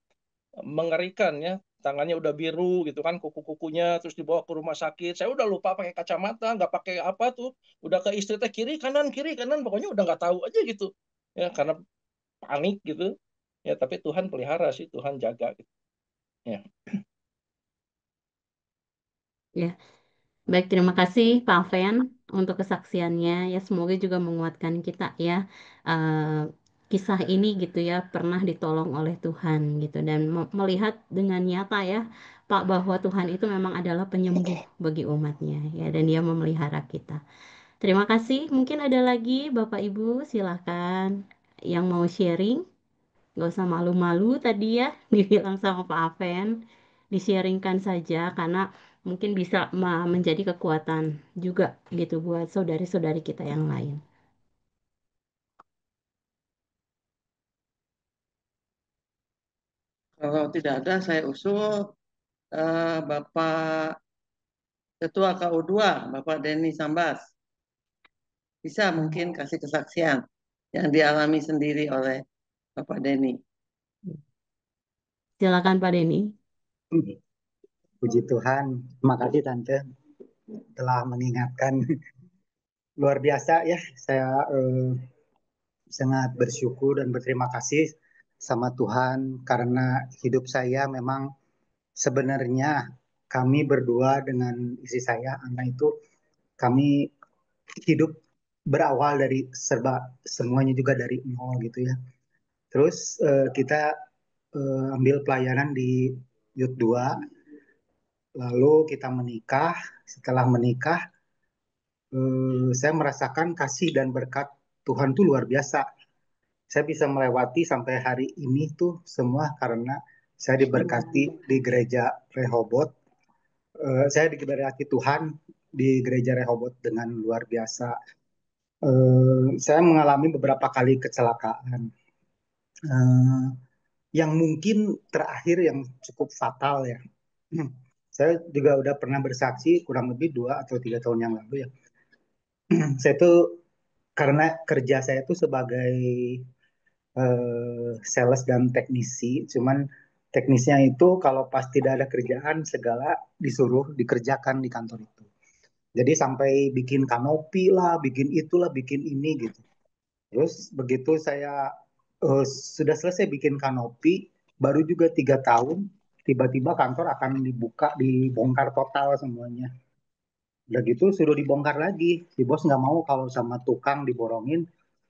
mengerikan ya. Tangannya udah biru gitu kan, kuku-kukunya, terus dibawa ke rumah sakit. Saya udah lupa pakai kacamata, nggak pakai apa tuh. Udah ke istri teh kiri kanan, pokoknya udah nggak tahu aja gitu. Ya, karena panik gitu. Ya, tapi Tuhan pelihara sih, Tuhan jaga gitu. Ya. Ya, baik, terima kasih Pak Alven untuk kesaksiannya. Ya, semoga juga menguatkan kita ya. eh, Kisah ini gitu ya pernah ditolong oleh Tuhan gitu dan melihat dengan nyata ya Pak bahwa Tuhan itu memang adalah penyembuh bagi umatnya ya dan Dia memelihara kita. Terima kasih. Mungkin ada lagi Bapak Ibu silakan yang mau sharing. Gak usah malu-malu tadi ya dibilang sama Pak Aven. Di-sharingkan saja karena mungkin bisa menjadi kekuatan juga gitu buat saudari-saudari kita yang lain. Kalau tidak ada, saya usul Bapak Ketua KU2, Bapak Denny Sambas. Bisa mungkin kasih kesaksian yang dialami sendiri oleh Bapak Denny. Silakan Pak Denny. Puji Tuhan, terima kasih Tante telah mengingatkan. Luar biasa ya, saya sangat bersyukur dan berterima kasih sama Tuhan karena hidup saya memang sebenarnya kami berdua dengan istri saya, Ana itu kami hidup berawal dari serba semuanya juga dari nol gitu ya. Terus kita ambil pelayanan di Yud 2, lalu kita menikah. Setelah menikah, saya merasakan kasih dan berkat Tuhan tuh luar biasa. Saya bisa melewati sampai hari ini tuh semua karena saya diberkati di gereja Rehoboth. Saya diberkati Tuhan di gereja Rehoboth dengan luar biasa. Saya mengalami beberapa kali kecelakaan. Eh, yang mungkin terakhir yang cukup fatal ya. Saya juga udah pernah bersaksi kurang lebih 2 atau 3 tahun yang lalu ya. Saya tuh karena kerja saya tuh sebagai sales dan teknisi, cuman teknisnya itu kalau pas tidak ada kerjaan segala disuruh dikerjakan di kantor itu. Jadi sampai bikin kanopi lah, bikin itulah, bikin ini gitu. Terus begitu saya sudah selesai bikin kanopi, baru juga 3 tahun, tiba-tiba kantor akan dibuka, dibongkar total semuanya. Udah gitu suruh dibongkar lagi. Si bos nggak mau kalau sama tukang diborongin,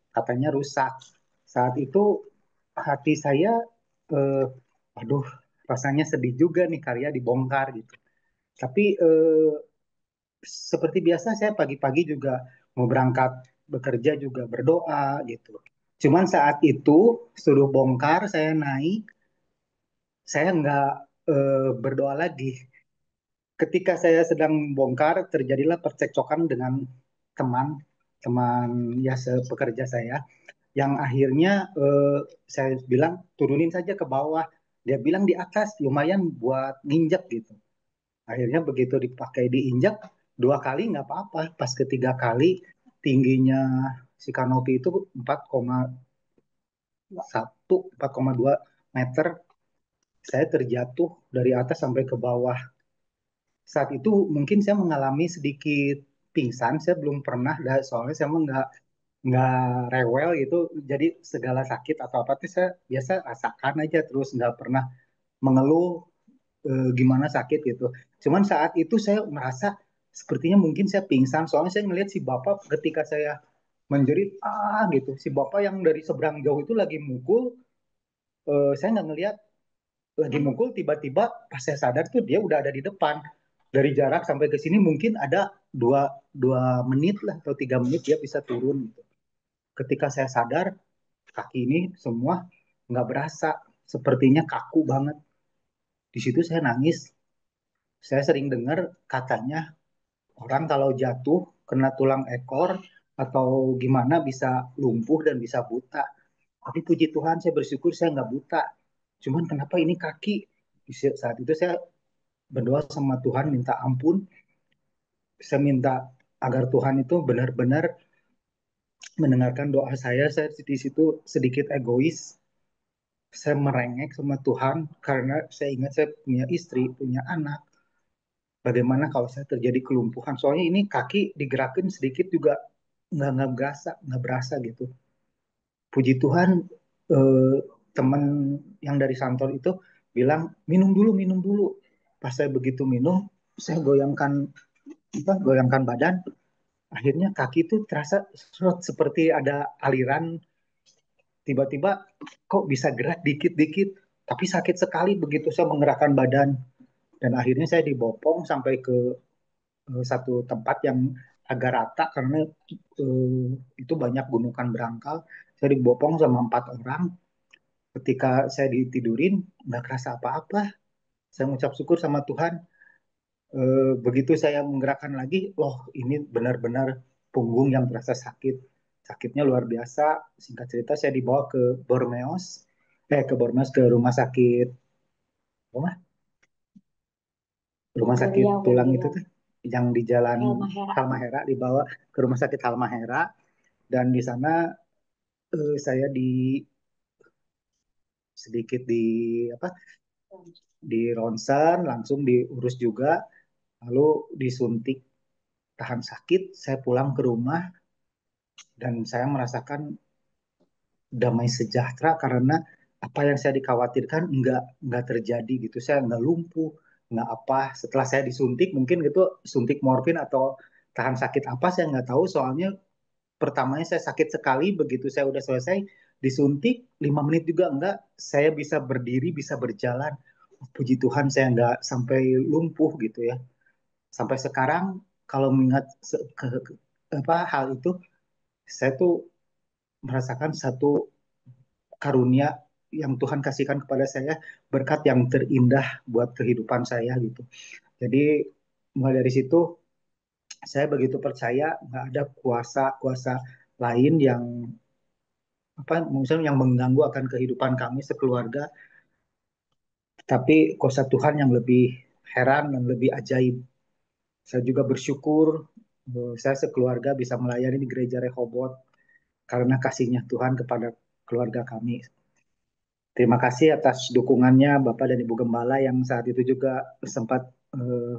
katanya rusak. Saat itu hati saya, eh, aduh, rasanya sedih juga nih karya dibongkar gitu. Tapi seperti biasa saya pagi-pagi juga mau berangkat bekerja juga berdoa gitu. Cuman saat itu suruh bongkar, saya naik, saya nggak berdoa lagi. Ketika saya sedang bongkar, terjadilah percekcokan dengan teman teman ya sepekerja saya yang akhirnya saya bilang turunin saja ke bawah. Dia bilang di atas lumayan buat nginjek gitu. Akhirnya begitu dipakai diinjak 2 kali nggak apa-apa. Pas ketiga kali tingginya si kanopi itu 4,1, 4,2 meter. Saya terjatuh dari atas sampai ke bawah. Saat itu mungkin saya mengalami sedikit pingsan. Saya belum pernah, soalnya saya nggak rewel gitu. Jadi segala sakit atau apa tuh saya biasa rasakan aja terus nggak pernah mengeluh gimana sakit gitu. Cuman saat itu saya merasa sepertinya mungkin saya pingsan. Soalnya saya melihat si bapak ketika saya menjerit gitu. Si bapak yang dari seberang jauh itu lagi mukul. Saya nggak ngelihat lagi mukul, tiba-tiba pas saya sadar tuh dia udah ada di depan. Dari jarak sampai ke sini mungkin ada dua menit lah atau 3 menit dia bisa turun gitu. Ketika saya sadar kaki ini semua nggak berasa, sepertinya kaku banget. Di situ saya nangis. Saya sering dengar katanya orang kalau jatuh kena tulang ekor atau gimana bisa lumpuh dan bisa buta. Tapi puji Tuhan saya bersyukur saya nggak buta. Cuman kenapa ini kaki? Saat itu saya berdoa sama Tuhan minta ampun. Saya minta agar Tuhan itu benar-benar mendengarkan doa saya di situ sedikit egois. Saya merengek sama Tuhan karena saya ingat saya punya istri, punya anak. Bagaimana kalau saya terjadi kelumpuhan? Soalnya ini kaki digerakin sedikit juga nggak berasa gitu. Puji Tuhan, eh, teman yang dari kantor itu bilang minum dulu. Pas saya begitu minum, saya goyangkan badan. Akhirnya kaki itu terasa seperti ada aliran, tiba-tiba kok bisa gerak dikit-dikit, tapi sakit sekali begitu saya menggerakkan badan. Dan akhirnya saya dibopong sampai ke satu tempat yang agak rata karena eh, itu banyak gunungan berangkal. Saya dibopong sama 4 orang. Ketika saya ditidurin, nggak kerasa apa-apa. Saya mengucap syukur sama Tuhan. Begitu saya menggerakkan lagi, loh ini benar-benar punggung yang terasa sakit. Sakitnya luar biasa. Singkat cerita saya dibawa Bormeos, ke Bormeos, ke rumah sakit, rumah rumah sakit tulang itu tuh, yang di jalan Halmahera, dibawa ke rumah sakit Halmahera, dan di sana saya sedikit apa, di ronsen, langsung diurus juga, lalu disuntik tahan sakit. Saya pulang ke rumah dan saya merasakan damai sejahtera karena apa yang saya dikhawatirkan nggak terjadi gitu. Saya nggak lumpuh, nggak apa. Setelah saya disuntik, mungkin gitu suntik morfin atau tahan sakit apa saya nggak tahu. Soalnya pertamanya saya sakit sekali, begitu saya udah selesai disuntik 5 menit juga enggak, saya bisa berdiri, bisa berjalan. Puji Tuhan saya nggak sampai lumpuh gitu ya. Sampai sekarang kalau mengingat apa hal itu, saya tuh merasakan satu karunia yang Tuhan kasihkan kepada saya, berkat yang terindah buat kehidupan saya gitu. Jadi mulai dari situ saya begitu percaya nggak ada kuasa-kuasa lain yang apa, misalnya yang mengganggu akan kehidupan kami sekeluarga, tapi kuasa Tuhan yang lebih heran dan lebih ajaib. Saya juga bersyukur saya sekeluarga bisa melayani di gereja Rehoboth karena kasihnya Tuhan kepada keluarga kami. Terima kasih atas dukungannya Bapak dan Ibu Gembala yang saat itu juga sempat eh,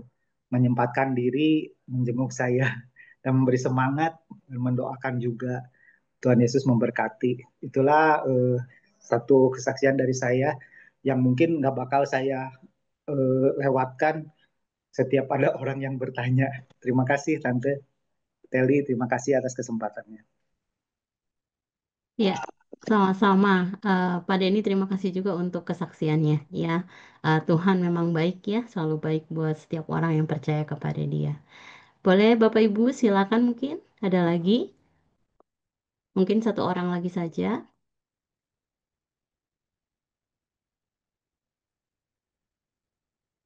menyempatkan diri menjenguk saya dan memberi semangat dan mendoakan juga. Tuhan Yesus memberkati. Itulah satu kesaksian dari saya yang mungkin nggak bakal saya lewatkan setiap ada orang yang bertanya. Terima kasih Tante Teli, terima kasih atas kesempatannya. Ya, sama-sama. Pak Denny, terima kasih juga untuk kesaksiannya. Ya, Tuhan memang baik ya, selalu baik buat setiap orang yang percaya kepada Dia. Boleh Bapak Ibu silakan mungkin ada lagi, mungkin satu orang lagi saja.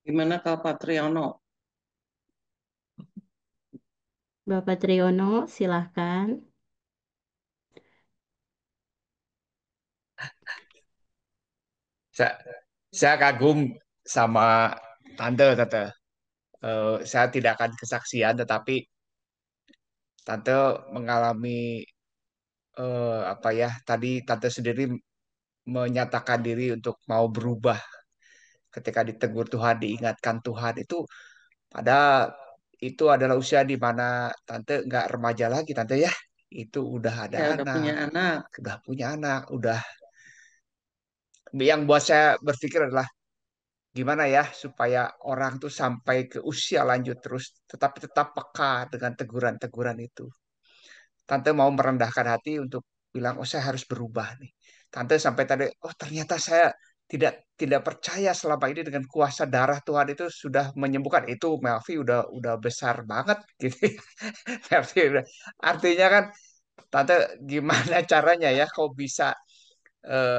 Gimana kalau Pak Triyono? Bapak Triyono, silahkan. Saya, saya kagum sama tante. Saya tidak akan kesaksian, tetapi tante mengalami apa ya? Tadi tante sendiri menyatakan diri untuk mau berubah ketika ditegur Tuhan, diingatkan Tuhan itu pada itu adalah usia di mana tante nggak remaja lagi, tante ya. Itu udah ada Ya udah punya anak, anak. udah punya anak, udah. Yang buat saya berpikir adalah gimana ya supaya orang tuh sampai ke usia lanjut terus tetapi tetap peka dengan teguran-teguran itu. Tante mau merendahkan hati untuk bilang, oh saya harus berubah nih. Tante sampai tadi, oh ternyata saya tidak tidak percaya selama ini dengan kuasa darah Tuhan itu sudah menyembuhkan. Itu Melvi udah besar banget gitu. Melvi artinya kan Tante gimana caranya ya kau bisa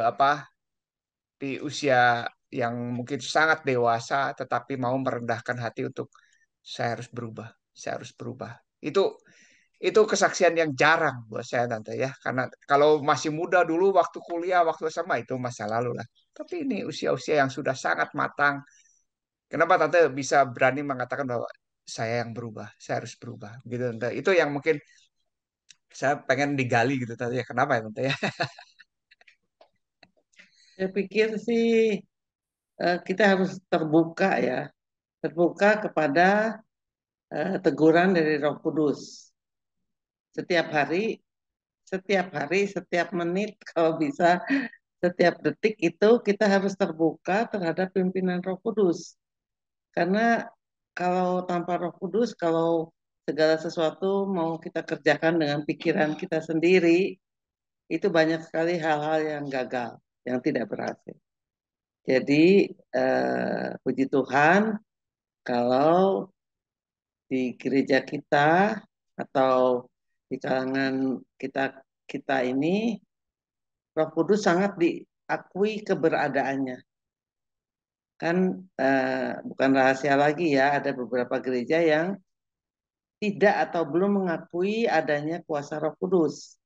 apa di usia yang mungkin sangat dewasa tetapi mau merendahkan hati untuk saya harus berubah, saya harus berubah. Itu kesaksian yang jarang buat saya tante ya, karena kalau masih muda dulu waktu kuliah, waktu SMA itu masa lalu lah. Tapi ini usia-usia yang sudah sangat matang. Kenapa tante bisa berani mengatakan bahwa saya yang berubah, saya harus berubah, gitu tante. Itu yang mungkin Saya pengen digali gitu tadi ya. Kenapa ya Tante ya? Saya pikir sih kita harus terbuka ya, terbuka kepada teguran dari Roh Kudus. Setiap hari, setiap hari, setiap menit, kalau bisa, setiap detik itu kita harus terbuka terhadap pimpinan Roh Kudus. Karena kalau tanpa Roh Kudus, kalau segala sesuatu mau kita kerjakan dengan pikiran kita sendiri, itu banyak sekali hal-hal yang gagal, yang tidak berhasil. Jadi, puji Tuhan, kalau di gereja kita atau di kalangan kita kita ini Roh Kudus sangat diakui keberadaannya. Kan bukan rahasia lagi ya, ada beberapa gereja yang tidak atau belum mengakui adanya kuasa Roh Kudus.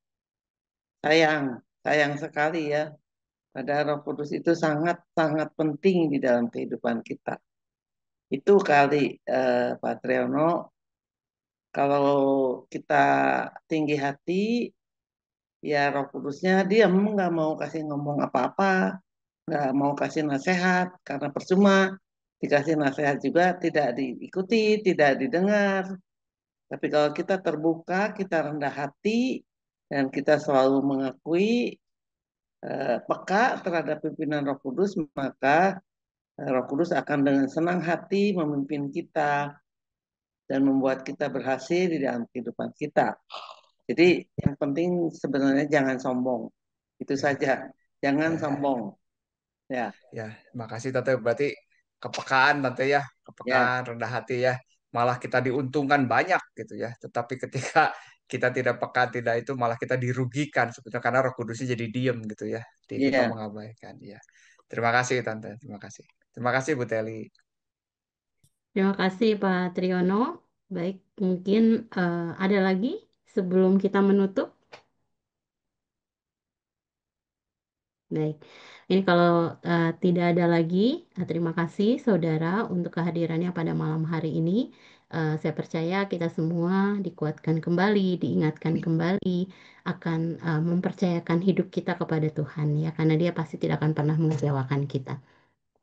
Sayang, sayang sekali ya. Padahal Roh Kudus itu sangat-sangat penting di dalam kehidupan kita. Itu kali Pak Triyono, kalau kita tinggi hati, ya Roh Kudusnya diam, nggak mau kasih ngomong apa-apa, nggak mau kasih nasihat, karena percuma dikasih nasihat juga tidak diikuti, tidak didengar. Tapi kalau kita terbuka, kita rendah hati, dan kita selalu mengakui peka terhadap pimpinan Roh Kudus, maka Roh Kudus akan dengan senang hati memimpin kita dan membuat kita berhasil di dalam kehidupan kita. Jadi yang penting sebenarnya jangan sombong. Itu saja. Jangan Ya, sombong. Ya, ya, makasih Tante. Berarti kepekaan Tante ya, ya, kepekaan, rendah hati ya. Malah kita diuntungkan banyak gitu ya. Tetapi ketika kita tidak peka, tidak itu malah kita dirugikan sebetulnya karena Roh Kudusnya jadi diem gitu ya. Jadi kita ya. mengabaikan ya. Terima kasih Tante, terima kasih. Terima kasih Bu Teli. Terima kasih Pak Triyono. Baik, mungkin ada lagi sebelum kita menutup. Baik, ini kalau tidak ada lagi, terima kasih saudara untuk kehadirannya pada malam hari ini. Saya percaya kita semua dikuatkan kembali, diingatkan kembali akan mempercayakan hidup kita kepada Tuhan ya, karena Dia pasti tidak akan pernah mengecewakan kita.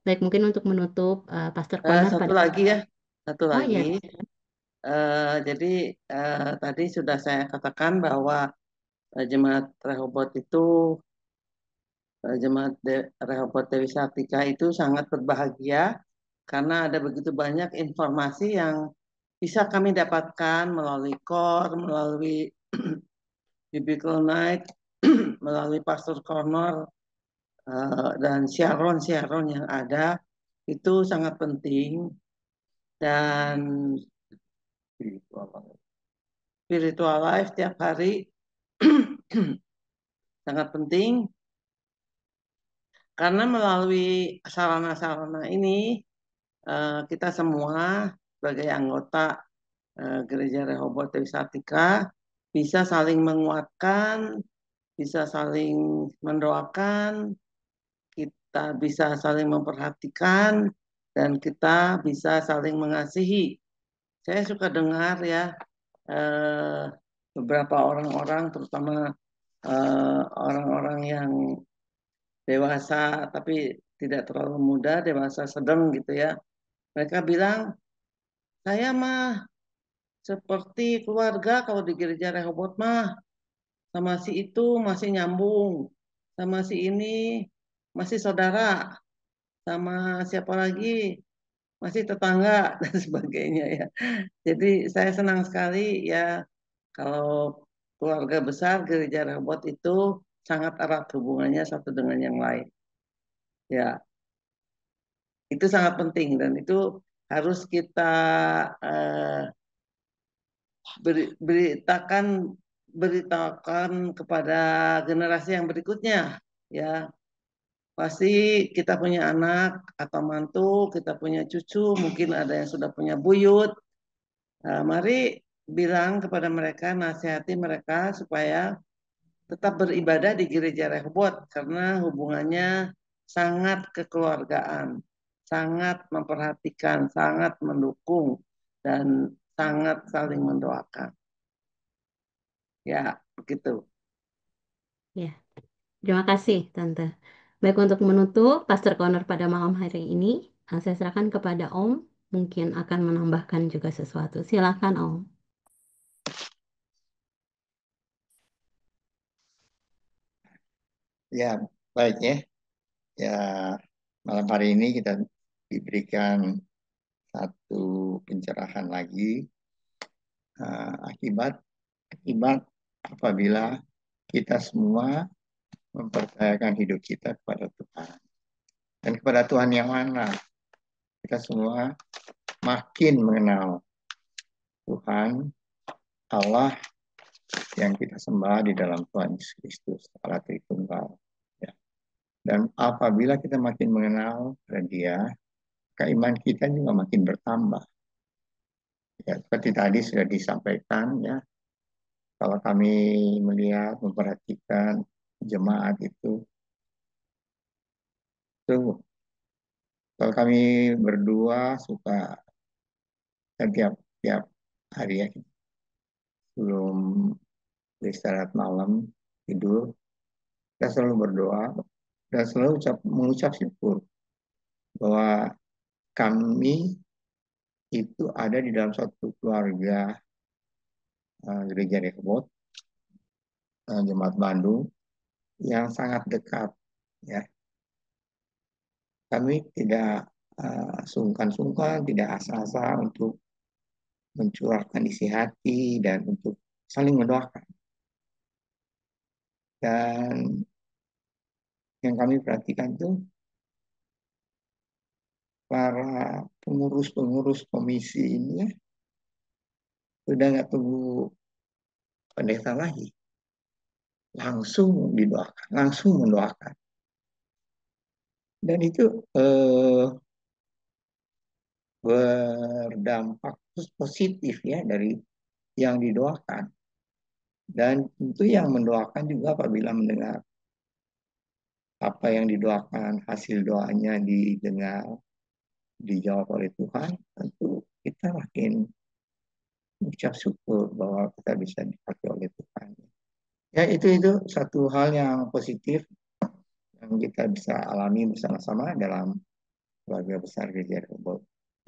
Baik, mungkin untuk menutup Pastor Corner Satu pada lagi ya, satu oh lagi. ya, Jadi tadi sudah saya katakan bahwa jemaat Rehoboth itu, jemaat Rehoboth Dewi Sartika itu sangat berbahagia karena ada begitu banyak informasi yang bisa kami dapatkan melalui KOR, melalui Biblical Night, melalui Pastor Corner, dan Sharon yang ada itu sangat penting dan spiritual life tiap hari sangat penting karena melalui sarana-sarana ini kita semua sebagai anggota Gereja Rehoboth Dewi Sartika bisa saling menguatkan, bisa saling mendoakan, kita bisa saling memperhatikan, dan kita bisa saling mengasihi. Saya suka dengar ya beberapa orang-orang, terutama orang-orang yang dewasa tapi tidak terlalu muda, dewasa sedang gitu ya. Mereka bilang, saya mah seperti keluarga kalau di gereja Rehoboth mah sama si itu masih nyambung, sama si ini masih saudara, sama siapa lagi masih tetangga dan sebagainya ya. Jadi saya senang sekali ya kalau keluarga besar gereja Rehoboth itu sangat erat hubungannya satu dengan yang lain. Ya, itu sangat penting dan itu harus kita eh, beritakan kepada generasi yang berikutnya. Ya, pasti kita punya anak atau mantu, kita punya cucu, mungkin ada yang sudah punya buyut. Mari bilang kepada mereka, nasihati mereka supaya tetap beribadah di gereja Rehoboth karena hubungannya sangat kekeluargaan, sangat memperhatikan, sangat mendukung, dan sangat saling mendoakan. Ya, Begitu. Ya, terima kasih Tante. Baik, untuk menutup Pastor Corner pada malam hari ini, saya serahkan kepada Om, mungkin akan menambahkan juga sesuatu. Silakan Om. Ya, baik ya. Ya, malam hari ini kita diberikan satu pencerahan lagi akibat akibat apabila kita semua mempercayakan hidup kita kepada Tuhan. Dan kepada Tuhan yang mana kita semua makin mengenal Tuhan Allah yang kita sembah di dalam Tuhan Yesus Kristus, Allah Tritunggal. Ya. Dan apabila kita makin mengenal Dia, keiman kita juga makin bertambah. Ya, seperti tadi sudah disampaikan ya, kalau kami melihat, memperhatikan jemaat itu, tuh, kalau kami berdua suka tiap tiap hari ya, sebelum beristirahat malam tidur, kita selalu berdoa dan selalu mengucap syukur bahwa kami itu ada di dalam satu keluarga gereja Rehoboth, Jemaat Bandung yang sangat dekat ya. Kami tidak sungkan-sungkan, tidak asa-asa untuk mencurahkan isi hati dan untuk saling mendoakan. Dan yang kami perhatikan tuh para pengurus-pengurus komisi ini ya, udah nggak tunggu pendeta lagi, langsung didoakan, langsung mendoakan. Dan itu berdampak positif ya dari yang didoakan. Dan tentu yang mendoakan juga apabila mendengar apa yang didoakan, hasil doanya didengar, dijawab oleh Tuhan, tentu kita makin mengucap syukur bahwa kita bisa dipakai oleh Tuhan. Ya itu satu hal yang positif yang kita bisa alami bersama-sama dalam keluarga besar Gereja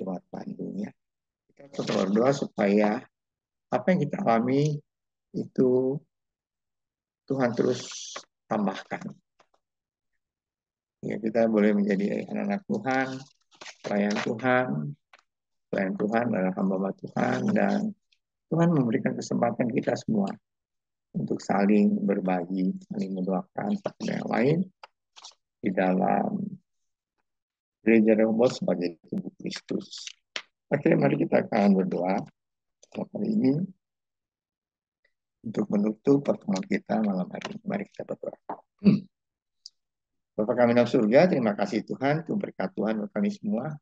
Jemaat Bandung ya. Kita tetap berdoa supaya apa yang kita alami itu Tuhan terus tambahkan. Ya, kita boleh menjadi anak-anak Tuhan, pelayan Tuhan adalah hamba Tuhan, dan Tuhan memberikan kesempatan kita semua untuk saling berbagi, saling mendoakan satu yang lain di dalam gereja Rehoboth sebagai tubuh Kristus. Akhirnya mari kita akan berdoa hari ini untuk menutup pertemuan kita malam hari ini. Mari kita berdoa. Bapa kami dalam surga, terima kasih Tuhan untuk berkat Tuhan untuk kami semua.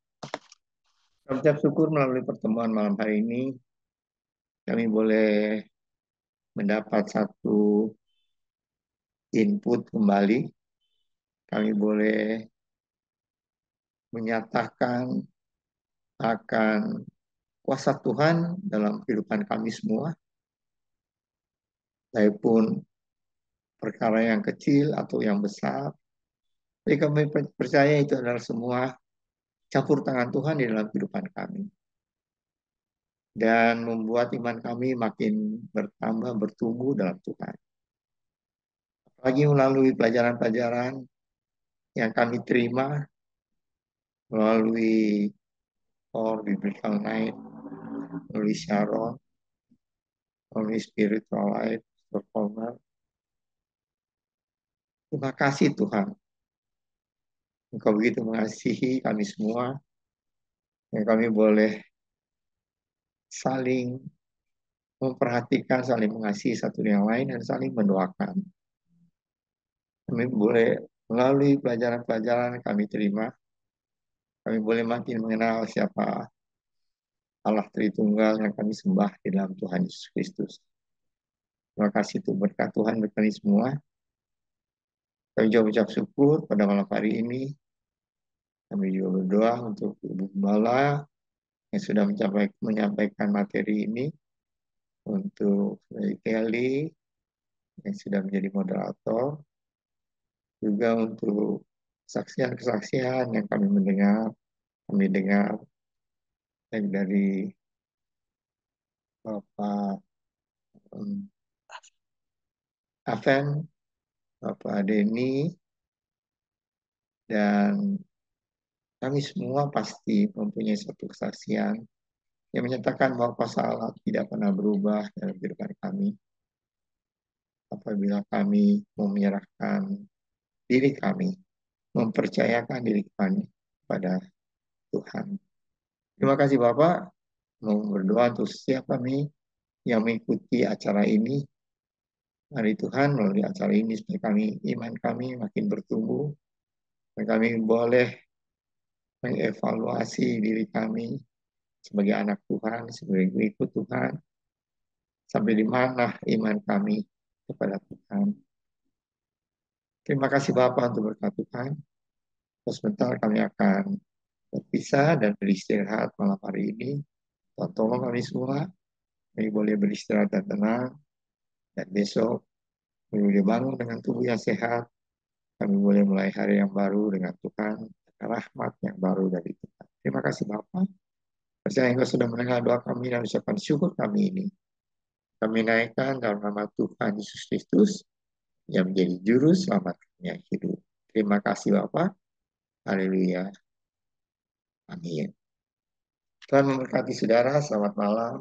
Kami ucap syukur melalui pertemuan malam hari ini, kami boleh mendapat satu input kembali. Kami boleh menyatakan akan kuasa Tuhan dalam kehidupan kami semua. Walaupun perkara yang kecil atau yang besar, tapi kami percaya itu adalah semua campur tangan Tuhan di dalam kehidupan kami. Dan membuat iman kami makin bertambah, bertumbuh dalam Tuhan. Apalagi melalui pelajaran-pelajaran yang kami terima melalui Or Biblical Night, melalui Sharon, melalui Spiritual Life, Performer. Terima kasih Tuhan. Engkau begitu mengasihi kami semua, yang kami boleh saling memperhatikan, saling mengasihi satu yang lain, dan saling mendoakan. Kami boleh melalui pelajaran-pelajaran kami terima, kami boleh makin mengenal siapa Allah Tritunggal yang kami sembah di dalam Tuhan Yesus Kristus. Terima kasih untuk berkat Tuhan bagi kami semua. Kami juga ucap syukur pada malam hari ini. Kami juga berdoa untuk Ibu Gembala yang sudah menyampaikan materi ini, untuk Kelly, yang sudah menjadi moderator, juga untuk kesaksian-kesaksian yang kami dengar baik dari Bapak Aven, Bapak Denny, dan kami semua pasti mempunyai satu kesaksian yang menyatakan bahwa kuasa Allah tidak pernah berubah dalam kehidupan kami. Apabila kami mau menyerahkan diri kami, mempercayakan diri kami kepada Tuhan. Terima kasih Bapak. Mau berdoa untuk setiap kami yang mengikuti acara ini. Mari Tuhan melalui acara ini supaya iman kami makin bertumbuh. Dan kami boleh mengevaluasi diri kami sebagai anak Tuhan, sebagai pengikut Tuhan. Sampai di mana iman kami kepada Tuhan. Terima kasih Bapak untuk berkat Tuhan. Sebentar kami akan berpisah dan beristirahat malam hari ini. Tuhan tolong kami semua. Kami boleh beristirahat dan tenang. Dan besok kami boleh bangun dengan tubuh yang sehat. Kami boleh mulai hari yang baru dengan Tuhan. Rahmat yang baru dari Tuhan. Terima kasih Bapak. Percaya Engkau sudah mendengar doa kami dan ucapan syukur kami ini. Kami naikkan dalam nama Tuhan Yesus Kristus yang menjadi juru selamat yang hidup. Terima kasih Bapak. Haleluya. Amin. Tuhan memberkati saudara. Selamat malam.